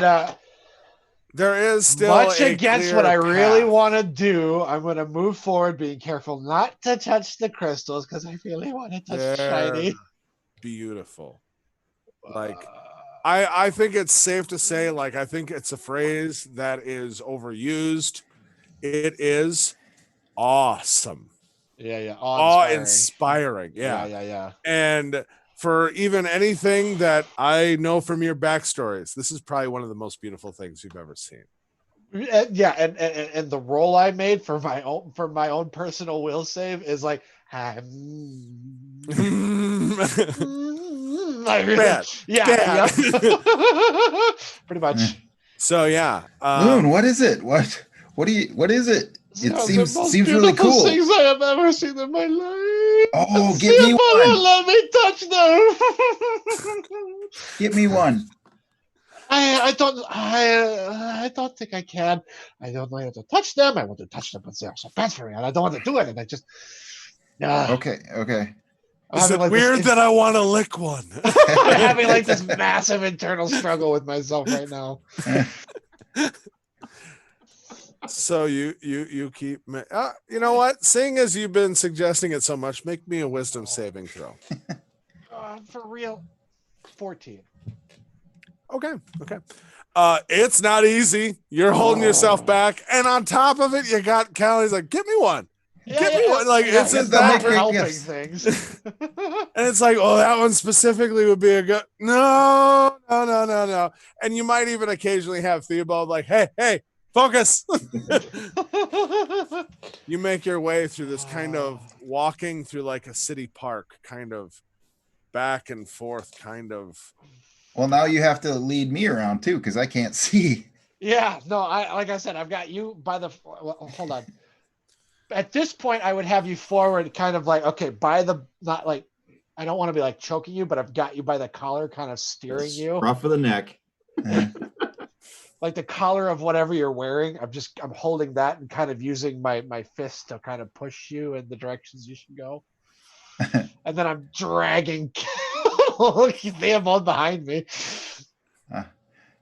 There is still much a against clear what I really path. want to do, I'm going to move forward, being careful not to touch the crystals because I really want to touch They're shiny. beautiful. Like I think it's safe to say, like, I think it's a phrase that is overused. It is awesome. Yeah, Awe-inspiring. Yeah. yeah. And for even anything that I know from your backstories, this is probably one of the most beautiful things you've ever seen. Yeah, and the roll I made for my own personal will save is like I really, Bad. yeah, pretty much. So yeah. Moon, what is it? What is it? It Those are the most seems really beautiful cool. things I have ever seen in my life. Oh, See give me if I one. won't let me touch them. Give me one. I don't think I can. I don't know how to touch them. I want to touch them, but they're so bad for me, and I don't want to do it. And I just Okay. I'm Is having it like weird this, that I want to lick one? I'm having like this massive internal struggle with myself right now. So you keep you know what? Seeing as you've been suggesting it so much, make me a wisdom saving throw. For real, 14. Okay. It's not easy. You're holding yourself back, and on top of it, you got Callie's like, "Give me one, give me one." Like it's yeah, just they'll that make great. great helping gifts. things. And it's like, oh, that one specifically would be a good. No. And you might even occasionally have Theobald like, hey, focus. You make your way through this kind of walking through like a city park, kind of back and forth, kind of. Well, now you have to lead me around too, because I can't see. Yeah, no, like I said, I've got you by the. Well, hold on. At this point, I would have you forward, kind of like, okay, by the, not like, I don't want to be like choking you, but I've got you by the collar, kind of steering you, Rough of the neck. like the collar of whatever you're wearing. I'm holding that and kind of using my fist to kind of push you in the directions you should go. And then I'm dragging Theobald behind me.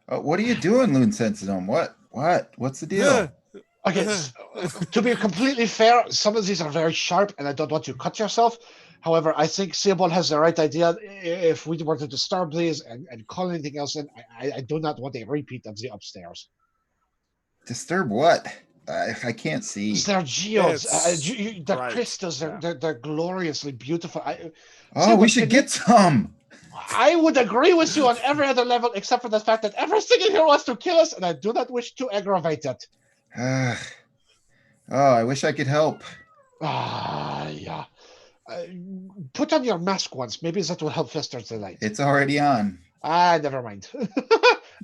What are you doing, Loon Sentinel? What's the deal? Okay, to be completely fair, some of these are very sharp, and I don't want you to cut yourself. However, I think Theobald has the right idea. If we were to disturb these and call anything else in, I do not want a repeat of the upstairs. Disturb what? I can't see. They're geodes. It's The bright, crystals, yeah. they're gloriously beautiful. Oh, we should get some. I would agree with you on every other level except for the fact that everything in here wants to kill us, and I do not wish to aggravate it. Oh, I wish I could help. Yeah. Put on your mask once. Maybe that will help fester the light. It's already on. Never mind.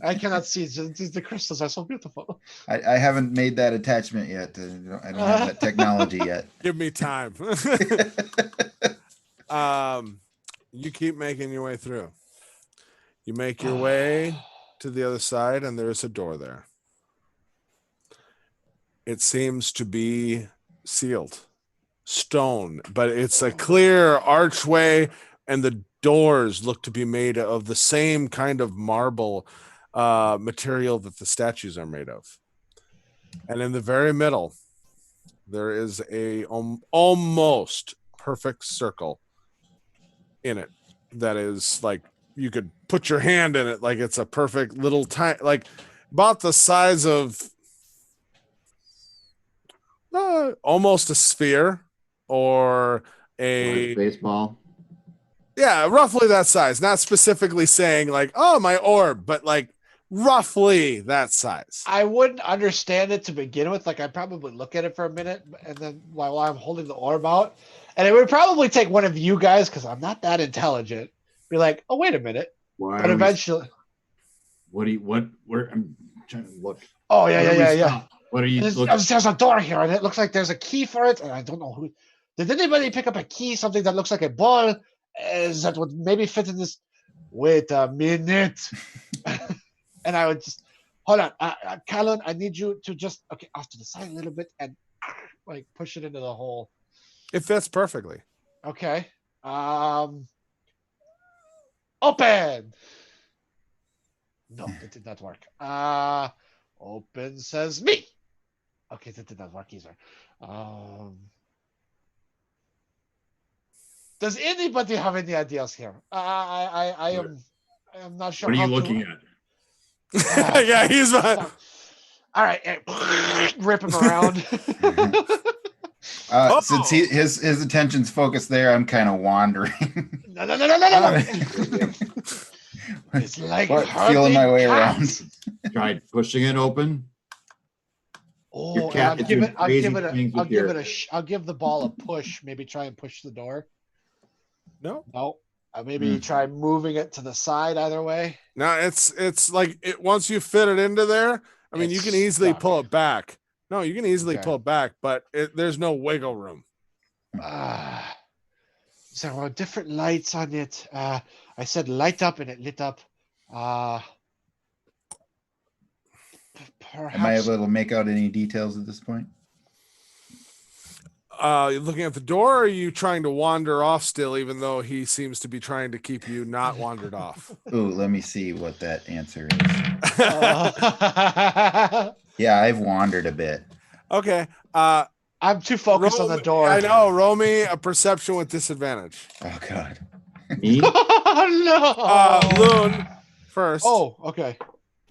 I cannot see. The crystals are so beautiful. I haven't made that attachment yet. I don't have that technology yet. Give me time. You keep making your way through. You make your way to the other side, and there's a door there. It seems to be sealed, stone, but it's a clear archway, and the doors look to be made of the same kind of marble material that the statues are made of. And in the very middle, there is a almost perfect circle in it that is like you could put your hand in it, like it's a perfect little tiny, like about the size of almost a sphere or a baseball. Yeah, roughly that size. Not specifically saying like, oh, my orb, but like roughly that size. I wouldn't understand it to begin with. Like, I'd probably look at it for a minute, and then while I'm holding the orb out, and it would probably take one of you guys, because I'm not that intelligent, be like, oh, wait a minute. Why But are we- eventually, where I'm trying to look. oh, Where do we yeah. stop? What are you looking? There's a door here, and it looks like there's a key for it, and I don't know who. Did anybody pick up a key, something that looks like a ball, that would maybe fit in this? Wait a minute. And I would just, hold on. Callan, I need you to just, off to the side a little bit and like push it into the hole. It fits perfectly. Okay. Open. No, that did not work. Open says me. Okay, that did not work either. Does anybody have any ideas here? I am not sure. What are you how to- looking at? Yeah, he's All right, rip him around. Since his attention's focused there, I'm kind of wandering. No. It's like Feeling my way cats. around. Tried pushing it open. Oh, Your cat is doing crazy things with your- I'll give the ball a push. Maybe try and push the door. No, No, maybe try moving it to the side. Either way. no, it's like it once you fit it into there. I mean, you It's can easily stuck. pull it back. No, you can easily Okay. pull it back, but there's no wiggle room. There were different lights on it. I said light up, and it lit up. Perhaps. Am I able to make out any details at this point? You looking at the door, or are you trying to wander off still, even though he seems to be trying to keep you not wandered off? Ooh, let me see what that answer is. Uh, Yeah, I've wandered a bit. Okay. I'm too focused on the door. I know. Roll me a perception with disadvantage. Oh God. Me? Oh no. Loon first. Oh, okay.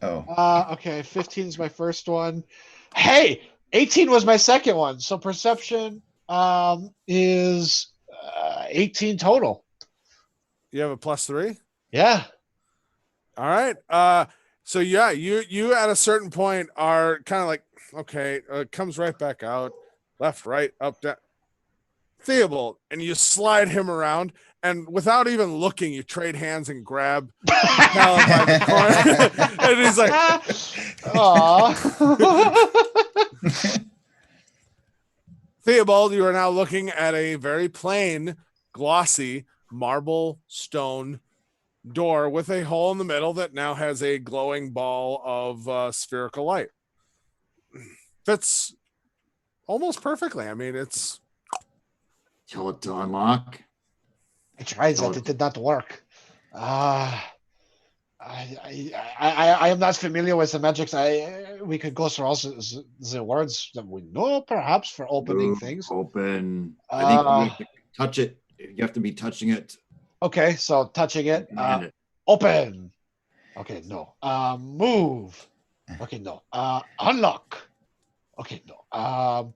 Oh, Okay. 15 is my first one. Hey, 18 was my second one. So perception is 18 total. You have a +3. Yeah. All right. So yeah, you at a certain point are kind of like, okay, it comes right back out, left, right, up, down. Theobald, and you slide him around, and without even looking, you trade hands and grab Callan by the corner, and he's like, Aw. Theobald, you are now looking at a very plain, glossy marble stone door with a hole in the middle that now has a glowing ball of spherical light. Fits almost perfectly. I mean, it's Tell it to unlock. I tried that. It did not work. I am not familiar with the magics. We could go through all the words that we know, perhaps, for opening Move, things. Open. I think you have to touch it. You have to be touching it. Okay, so touching it. Command it. Open. Okay, no. Move. Okay, no. Unlock. Okay, no.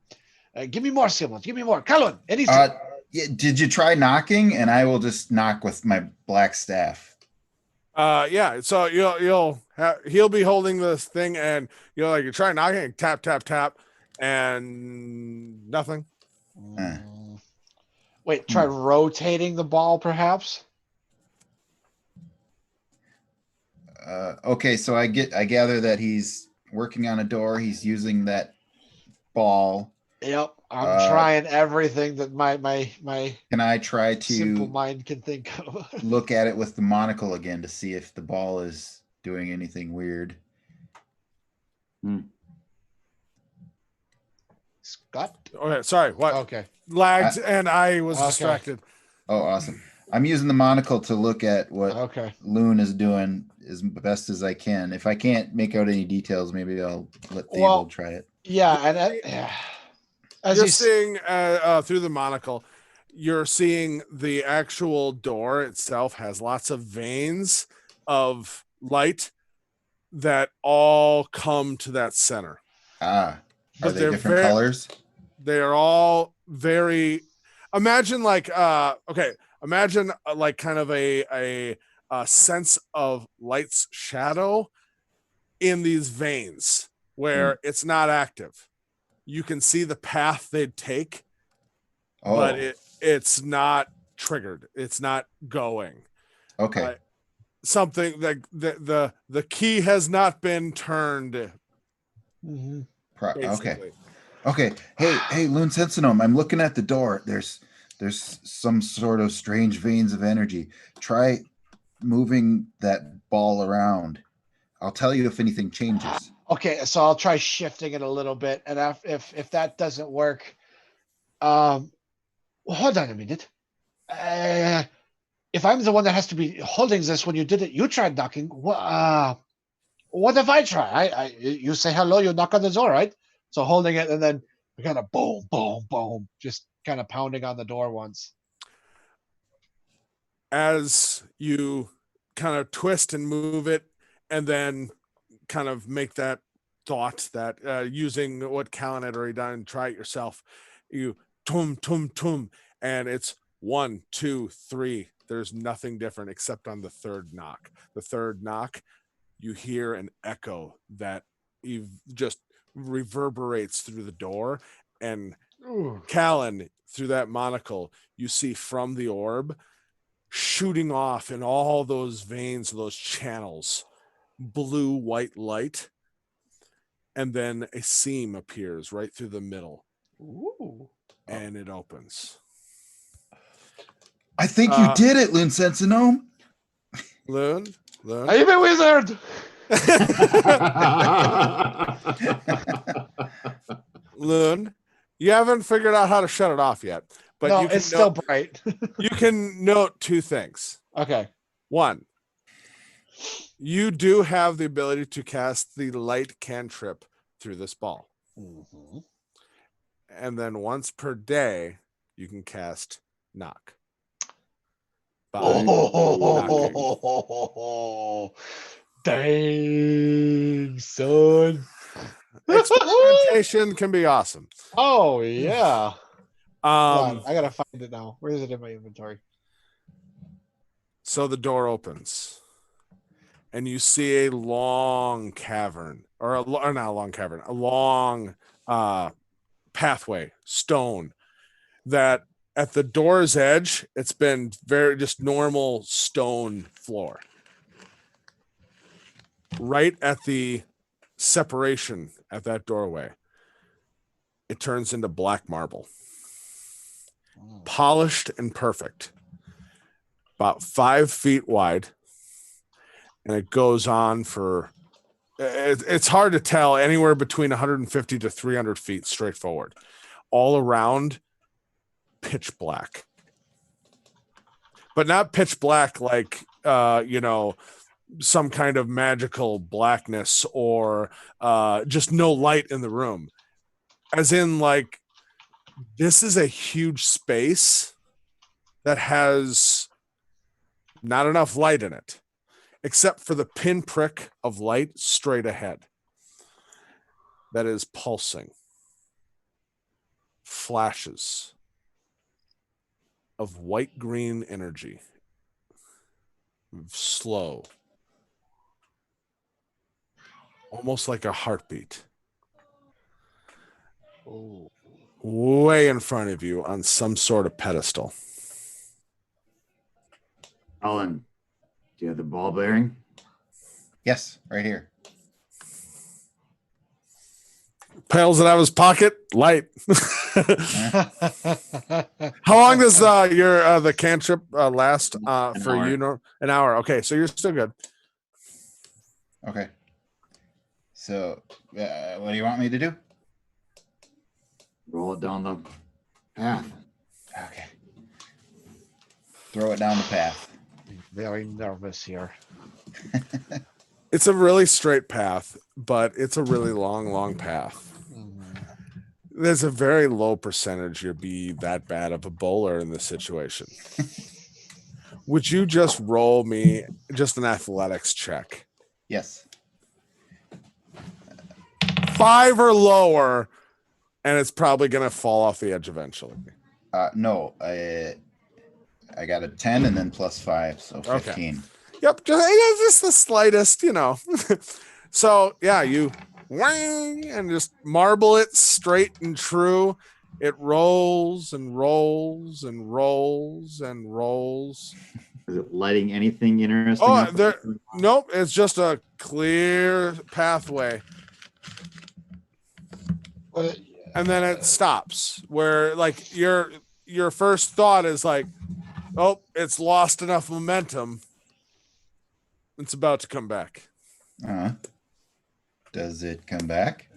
Give me more symbols. Give me more. Calvin, anything. Yeah, did you try knocking? And I will just knock with my black staff. Yeah. So he'll be holding this thing, and you try knocking, tap tap tap, and nothing. Wait, try rotating the ball, perhaps. Okay, so I gather that he's working on a door. He's using that ball. Yep, I'm trying everything that my Can I try simple to mind can think of. look at it with the monocle again to see if the ball is doing anything weird? Scott. Okay, sorry. What? Okay. Lagged, and I was Okay. distracted. Oh, awesome. I'm using the monocle to look at what Okay. Loon is doing as best as I can. If I can't make out any details, maybe I'll let Theobald try it. Yeah, and as You're he's seeing through the monocle, you're seeing the actual door itself has lots of veins of light that all come to that center. Are But they they're different colors? They are all very. Imagine like imagine like kind of a sense of light's shadow in these veins where it's not active. You can see the path they'd take, but it's not triggered. It's not going. Okay. Something like the key has not been turned. Okay. Okay. Hey, Loon Sensinome, I'm looking at the door. There's some sort of strange veins of energy. Try moving that ball around. I'll tell you if anything changes. Okay, so I'll try shifting it a little bit, and if that doesn't work, well, hold on a minute. If I'm the one that has to be holding this when you did it, you tried knocking. What if I try? You say hello, you knock on the door, right? So holding it, and then we kind of boom, boom, boom, just kind of pounding on the door once. As you kind of twist and move it, and then kind of make that thought that using what Callan had already done, try it yourself. You tum tum tum, and it's 1, 2, 3. There's nothing different except on the third knock. The third knock, you hear an echo that just reverberates through the door, and Callan, through that monocle, you see from the orb shooting off in all those veins, those channels, blue white light, and then a seam appears right through the middle. And it opens. I think you did it, Loon Sensinome. Loon? I'm a wizard. Loon, you haven't figured out how to shut it off yet, but no, it's still bright. You can note 2 things. Okay. 1, you do have the ability to cast the light cantrip through this ball. And then once per day, you can cast knock. Dang, son. Experimentation can be awesome. Oh yeah. I gotta find it now. Where is it in my inventory? So the door opens, and you see a long cavern, or not a long cavern, a long pathway, stone, that at the door's edge, it's been very just normal stone floor. Right at the separation at that doorway, it turns into black marble, polished and perfect, about 5 feet wide, and it goes on for it's hard to tell, anywhere between 150 to 300 feet straight forward, all around pitch black, but not pitch black like some kind of magical blackness, or just no light in the room, as in like this is a huge space that has not enough light in it except for the pinprick of light straight ahead that is pulsing. flashes of white green energy, slow, almost like a heartbeat, Oh. way in front of you on some sort of pedestal. Alan, do you have the ball bearing? Yes, right here. Pails it out of his pocket, light. How long does your the cantrip last for hour. you? An hour. Okay, so you're still good. Okay. So, what do you want me to do? Roll it down the path. Okay. Throw it down the path. Very nervous here. It's a really straight path, but it's a really long path. There's a very low percentage you'll be that bad of a bowler in this situation. Would you just roll me just an athletics check? Yes. 5 or lower, and it's probably going to fall off the edge eventually. No, I got a 10 and then +5, so 15. Yep, just the slightest, you know. So, yeah, you whang and just marble it straight and true. It rolls and rolls and rolls and rolls. Is it lighting anything interesting? Oh, up? nope, it's just a clear pathway. Well, And then it stops where like your first thought is like, oh, it's lost enough momentum. It's about to come back. Does it come back?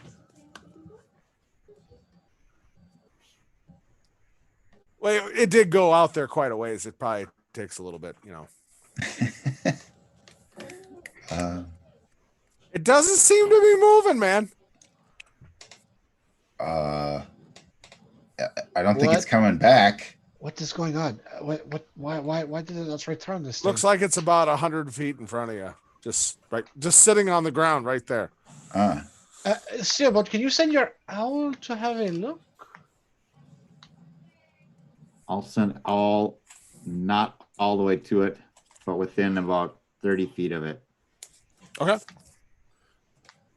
Well, it did go out there quite a ways. It probably takes a little bit, you know. It doesn't seem to be moving, man. I don't think it's What? coming back. what is going on? Why did it not return this thing? Looks like it's about 100 feet in front of you. Just sitting on the ground right there. Steelboat, can you send your owl to have a look? I'll send not all the way to it, but within about 30 feet of it. Okay.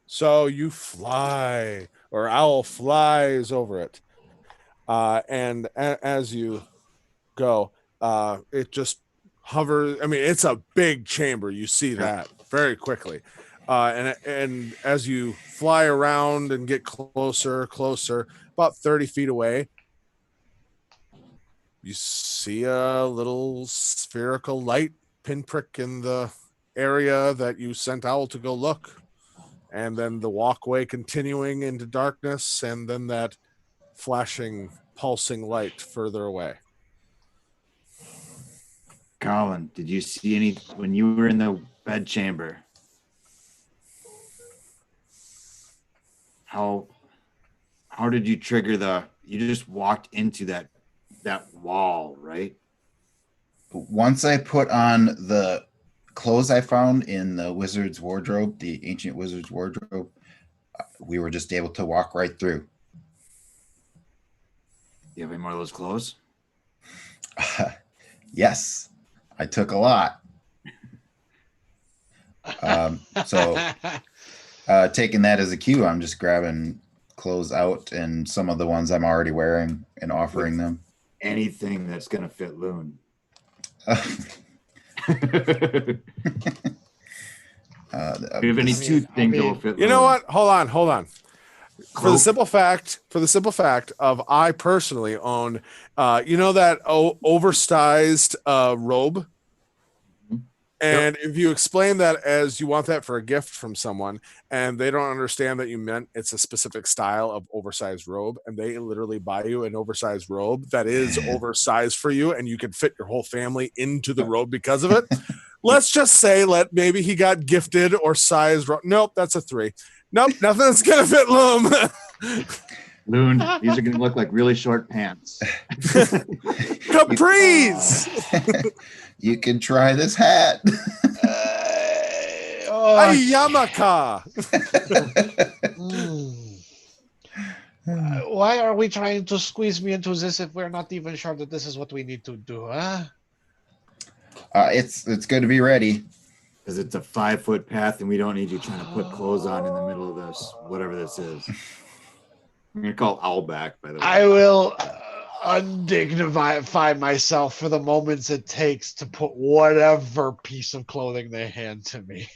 So you fly, or owl flies over it. And as you go, it just hovers. I mean, it's a big chamber. You see that very quickly. And as you fly around and get closer, about 30 feet away, you see a little spherical light pinprick in the area that you sent Owl to go look. And then the walkway continuing into darkness, and then that flashing, pulsing light further away. Colin, did you see any when you were in the bed chamber? How did you trigger you just walked into that wall, right? Once I put on the clothes I found in the wizard's wardrobe, the ancient wizard's wardrobe, we were just able to walk right through. You have any more of those clothes? Yes, I took a lot. So taking that as a cue, I'm just grabbing clothes out and some of the ones I'm already wearing and offering them. Anything that's gonna fit Loon. Do you have any two things that will fit? You know Loon? what? Hold on. For the simple fact of I personally own, that oversized robe. And if you explain that as you want that for a gift from someone and they don't understand that you meant it's a specific style of oversized robe, and they literally buy you an oversized robe that is oversized for you and you can fit your whole family into the robe because of it. Let's just say maybe he got gifted or sized. Nope, that's a 3. Nope, nothing's going to fit Loom. Loon, these are going to look like really short pants. Capris! You can try this hat. A Yamaka. why are we trying to squeeze me into this if we're not even sure that this is what we need to do, huh? It's good to be ready. Because it's a 5-foot path and we don't need you trying to put clothes on in the middle of this, whatever this is. I'm going to call Owlback, by the way. I will undignify myself for the moments it takes to put whatever piece of clothing they hand to me.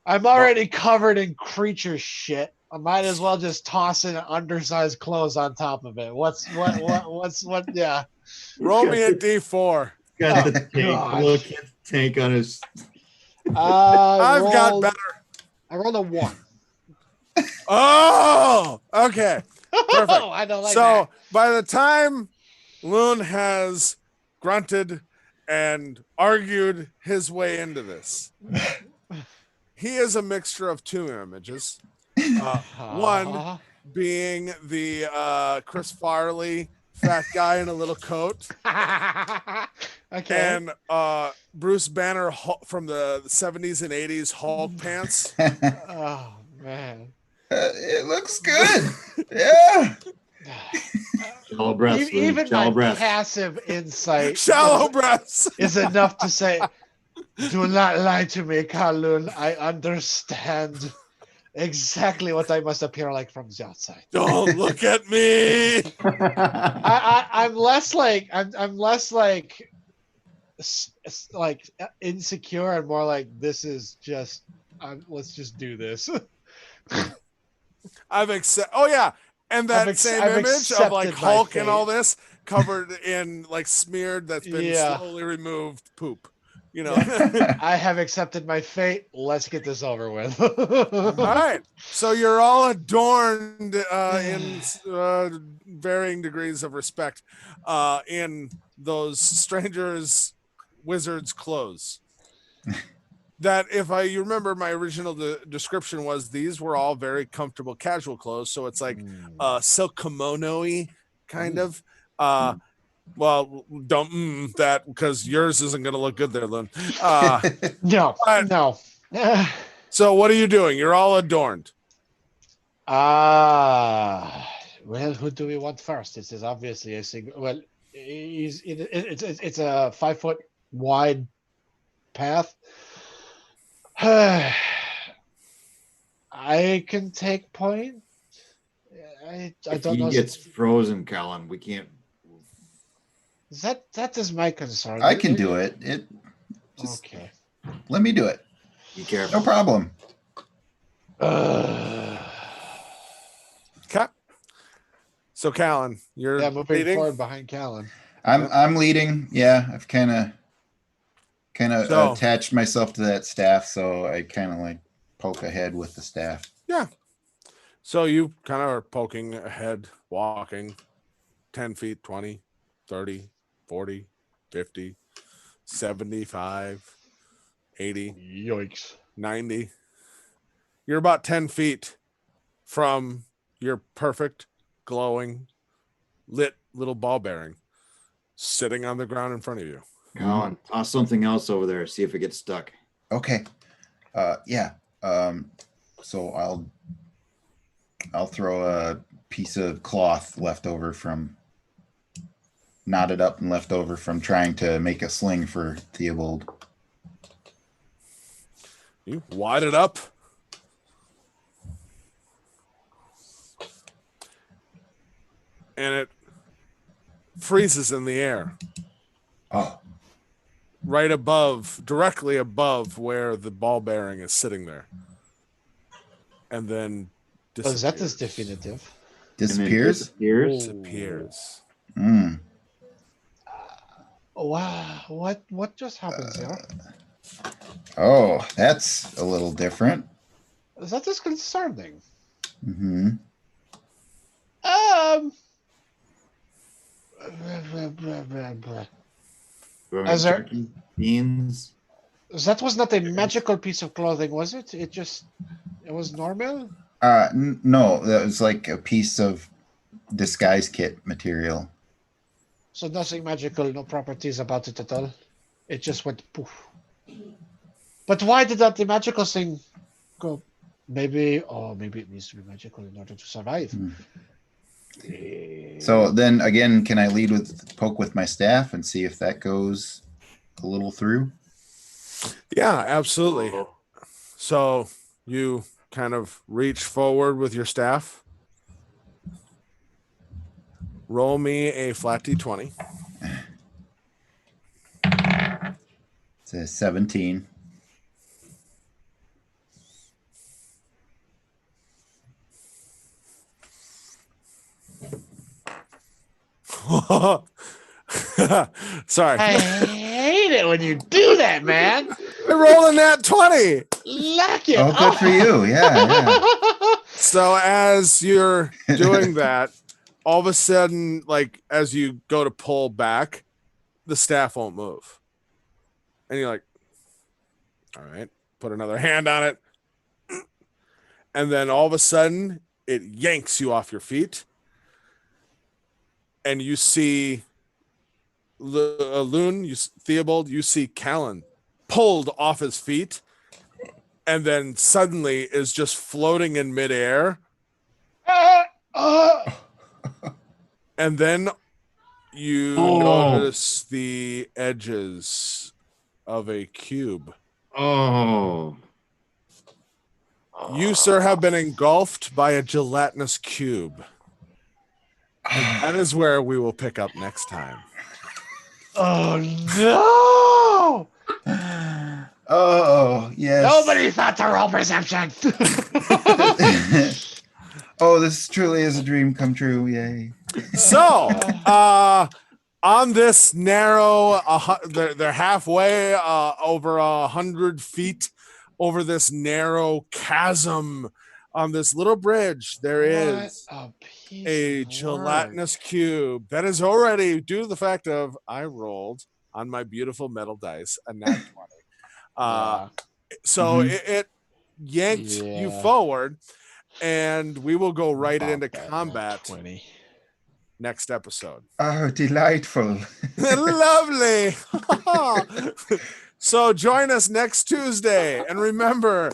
I'm already covered in creature shit. I might as well just toss in undersized clothes on top of it. What's yeah. Roll me a D4. Got the Oh, tank, gosh. little kid's tank on his. I've got better. I rolled a 1. Oh, okay. Perfect. Oh, I don't like So that. by the time Loon has grunted and argued his way into this, he is a mixture of two images. One being the Chris Farley fat guy in a little coat, Okay. and Bruce Banner from the 70s and 80s Hulk pants. Oh man. It looks good. Yeah. Shallow breaths. Lou, Even shallow my breaths. passive insight Shallow breaths. is enough to say, do not lie to me, Kowloon. I understand exactly what I must appear like from the outside. Don't look at me. I'm less like like insecure and more like this is just let's just do this. I've accept. Oh yeah, and that I've same I've image of like accepted my Hulk and fate. all this covered in like smeared that's been Yeah. slowly removed poop. You know. I have accepted my fate. Let's get this over with. All right. So you're all adorned in varying degrees of respect in those strangers' wizards' clothes. That you remember my original description was these were all very comfortable casual clothes. So it's like silk kimono-y kind of. Well, don't that because yours isn't going to look good there, Lynn. No, But- no. So what are you doing? You're all adorned. Well, who do we want first? This is obviously a single. Well, it's a 5-foot wide path. I can take point. I If don't he know. gets frozen, Colin, we can't. That is my concern. I can do it. Just Okay. let me do it. Be careful. No problem. Okay. So Callan, you're Yeah, moving leading? forward behind Callan. I'm leading. Yeah, I've kind of So- attached myself to that staff, so I kind of like poke ahead with the staff. So you kind of are poking ahead, walking 10 feet, 20, 30, 40, 50, 75, 80, Yikes. 90. You're about 10 feet from your perfect, glowing, lit little ball bearing sitting on the ground in front of you. Colin, toss something else over there. See if it gets stuck. Okay. Yeah. So I'll throw a piece of cloth left over from knotted up and left over from trying to make a sling for Theobald. You wad it up. And it freezes in the air Oh, right above, directly above where the ball bearing is sitting there. And then Oh, that is disappears. definitive. disappears. Disappears. Mm. Wow. What just happened there? Oh, that's a little different. That is concerning. Hmm. Is there- Turkey, beans. That was not a magical piece of clothing, was it? It was normal. No, that was like a piece of disguise kit material. So nothing magical, no properties about it at all. It just went poof. But why did that the magical thing go maybe it needs to be magical in order to survive. So then again, can I lead with poke with my staff and see if that goes a little through? Yeah, absolutely. So you kind of reach forward with your staff. Roll me a flat d20. It's a 17. Sorry. I hate it when you do that, man. I rolled a nat 20. Lock it. Oh, good for you. Yeah. So as you're doing that, all of a sudden, like as you go to pull back, the staff won't move. And you're like, all right, put another hand on it. And then all of a sudden, it yanks you off your feet. And you see Loon, Theobald, you see Callan pulled off his feet and then suddenly is just floating in midair. And then you notice the edges of a cube. Oh. You, sir, have been engulfed by a gelatinous cube. And that is where we will pick up next time. Oh no! Oh, yes. Nobody thought to roll perception. Oh, this truly is a dream come true. Yay. So, on this narrow, they're halfway over 100 feet over this narrow chasm on this little bridge. There is a gelatinous cube that is already, due to the fact of I rolled on my beautiful metal dice a nat 20. So it yanked you forward, and we will go right into combat 20. next episode. Oh, delightful. Lovely. So join us next Tuesday, and remember,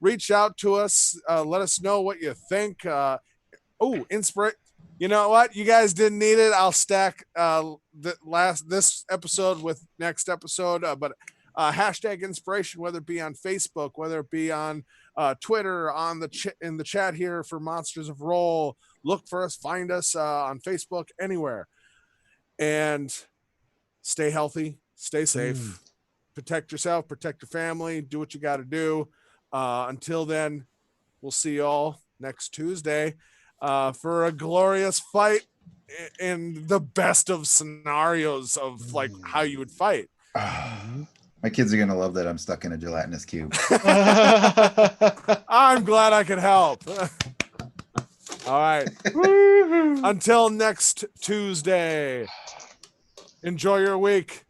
reach out to us. Let us know what you think. Inspiration. You know what? You guys didn't need it. I'll stack this episode with next episode. But hashtag inspiration, whether it be on Facebook, whether it be on Twitter, on in the chat here for Monsters of Roll. Look for us. Find us on Facebook, anywhere. And stay healthy. Stay safe. Protect yourself. Protect your family. Do what you got to do. Until then, we'll see you all next Tuesday for a glorious fight in the best of scenarios of like how you would fight. My kids are going to love that I'm stuck in a gelatinous cube. I'm glad I could help. All right. Until next Tuesday, enjoy your week.